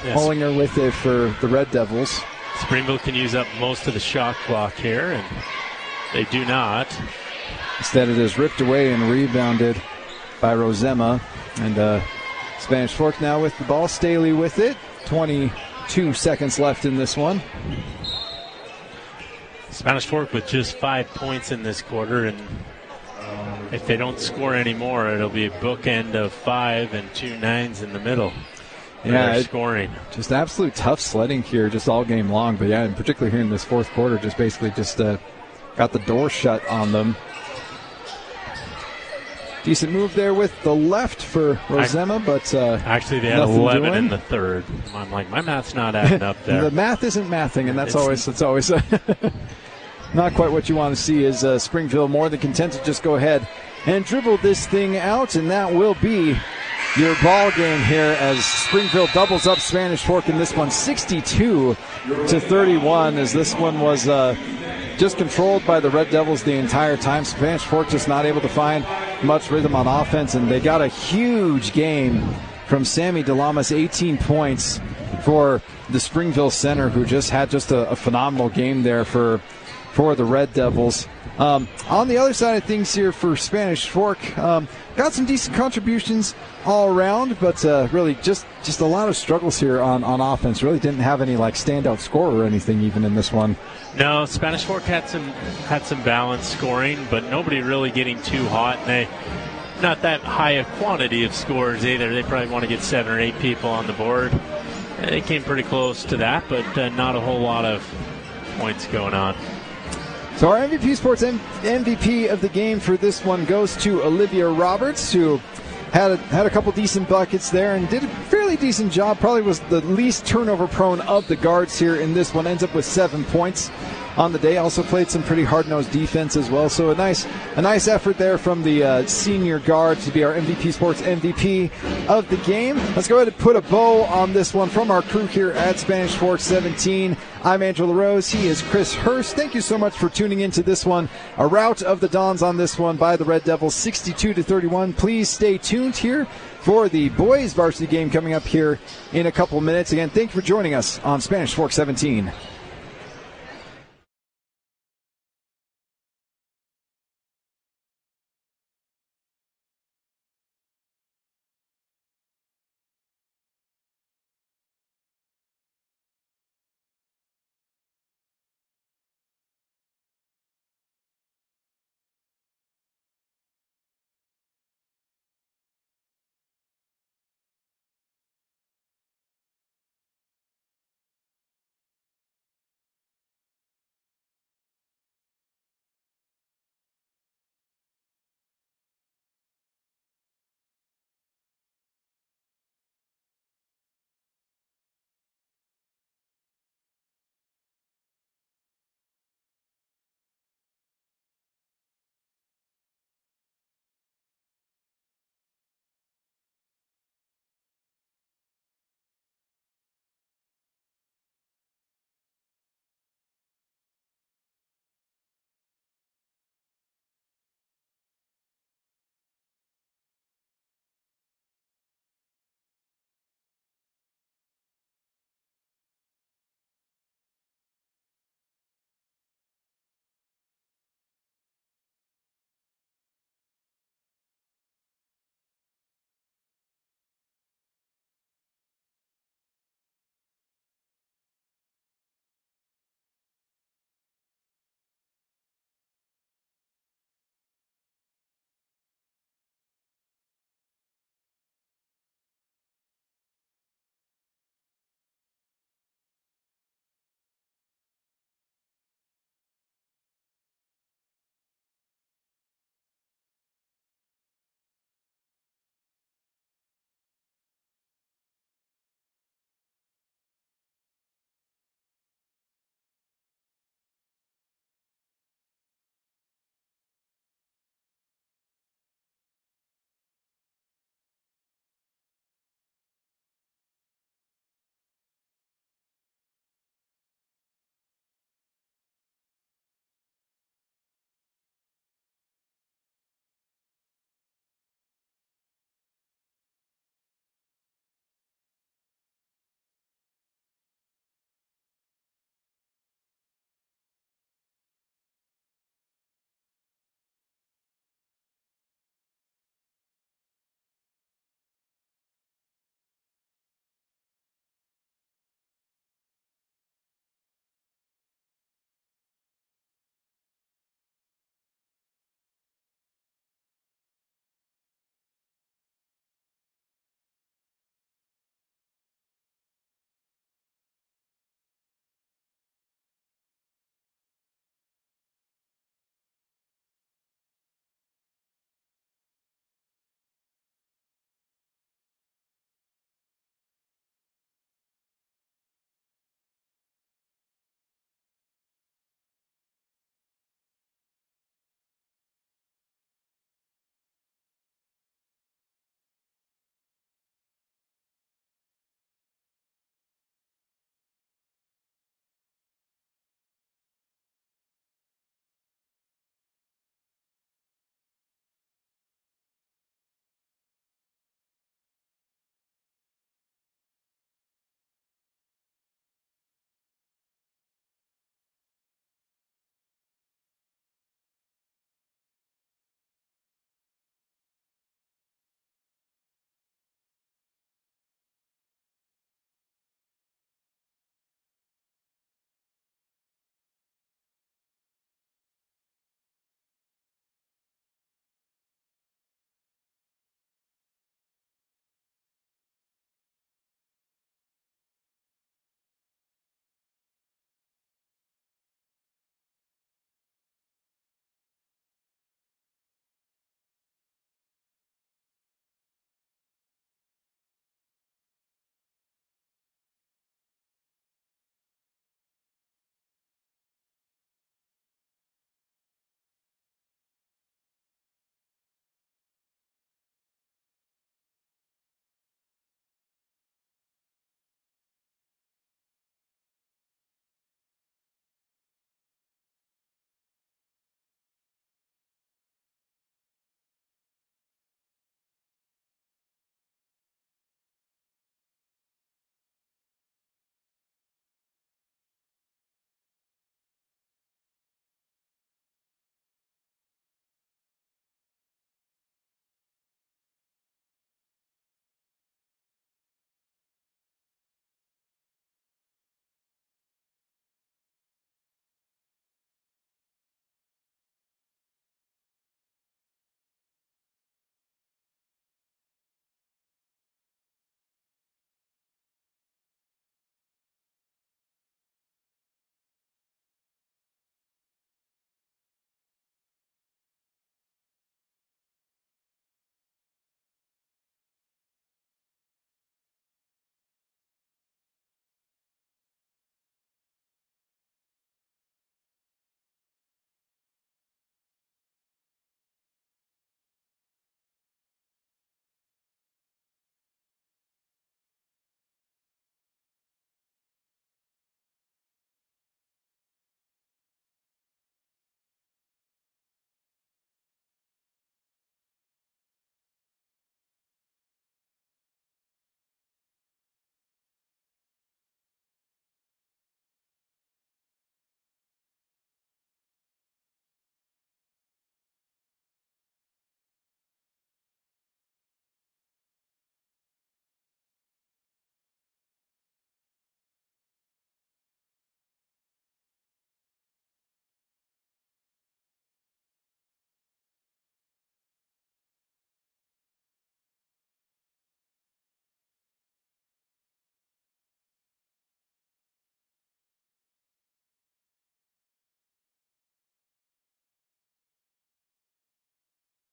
Yes. Pullinger with it for the Red Devils. Springville can use up most of the shot clock here, and they do not. Instead, it is ripped away and rebounded by Rosema. And Spanish Fork now with the ball. Staley with it. 22 seconds left in this one. Spanish Fork with just 5 points in this quarter, and if they don't score any more, it'll be a bookend of 5 and 2 9s in the middle. Yeah, scoring. Just absolute tough sledding here, just all game long. But yeah, and particularly here in this fourth quarter, just basically got the door shut on them. Decent move there with the left for Rosema, but actually they had 11 in the third. I'm like, my math's not adding up there. The math isn't mathing, and that's always not quite what you want to see. Is Springville more than content to just go ahead and dribble this thing out, and that will be your ball game here as Springville doubles up Spanish Fork in this one, 62-31, as this one was just controlled by the Red Devils the entire time. Spanish Fork just not able to find much rhythm on offense, and they got a huge game from Sammy DeLamas, 18 points for the Springville center, who just had a phenomenal game there for the Red Devils. On the other side of things here for Spanish Fork, got some decent contributions all around, but really just a lot of struggles here on offense. Really didn't have any standout scorer or anything even in this one. No, Spanish Fork had some balanced scoring, but nobody really getting too hot. And they not that high a quantity of scores either. They probably want to get 7 or 8 people on the board. It came pretty close to that, but not a whole lot of points going on. So our MVP Sports MVP of the game for this one goes to Olivia Roberts, who had a couple decent buckets there and did a fairly decent job. Probably was the least turnover prone of the guards here in this one. Ends up with 7 points on the day. Also played some pretty hard-nosed defense as well. So a nice effort there from the senior guard to be our MVP Sports MVP of the game. Let's go ahead and put a bow on this one from our crew here at Spanish Fork 17. I'm Andrew LaRose. He is Chris Hurst. Thank you so much for tuning into this one. A rout of the Dons on this one by the Red Devils, 62-31. Please stay tuned here for the boys varsity game coming up here in a couple minutes. Again, thank you for joining us on Spanish Fork 17.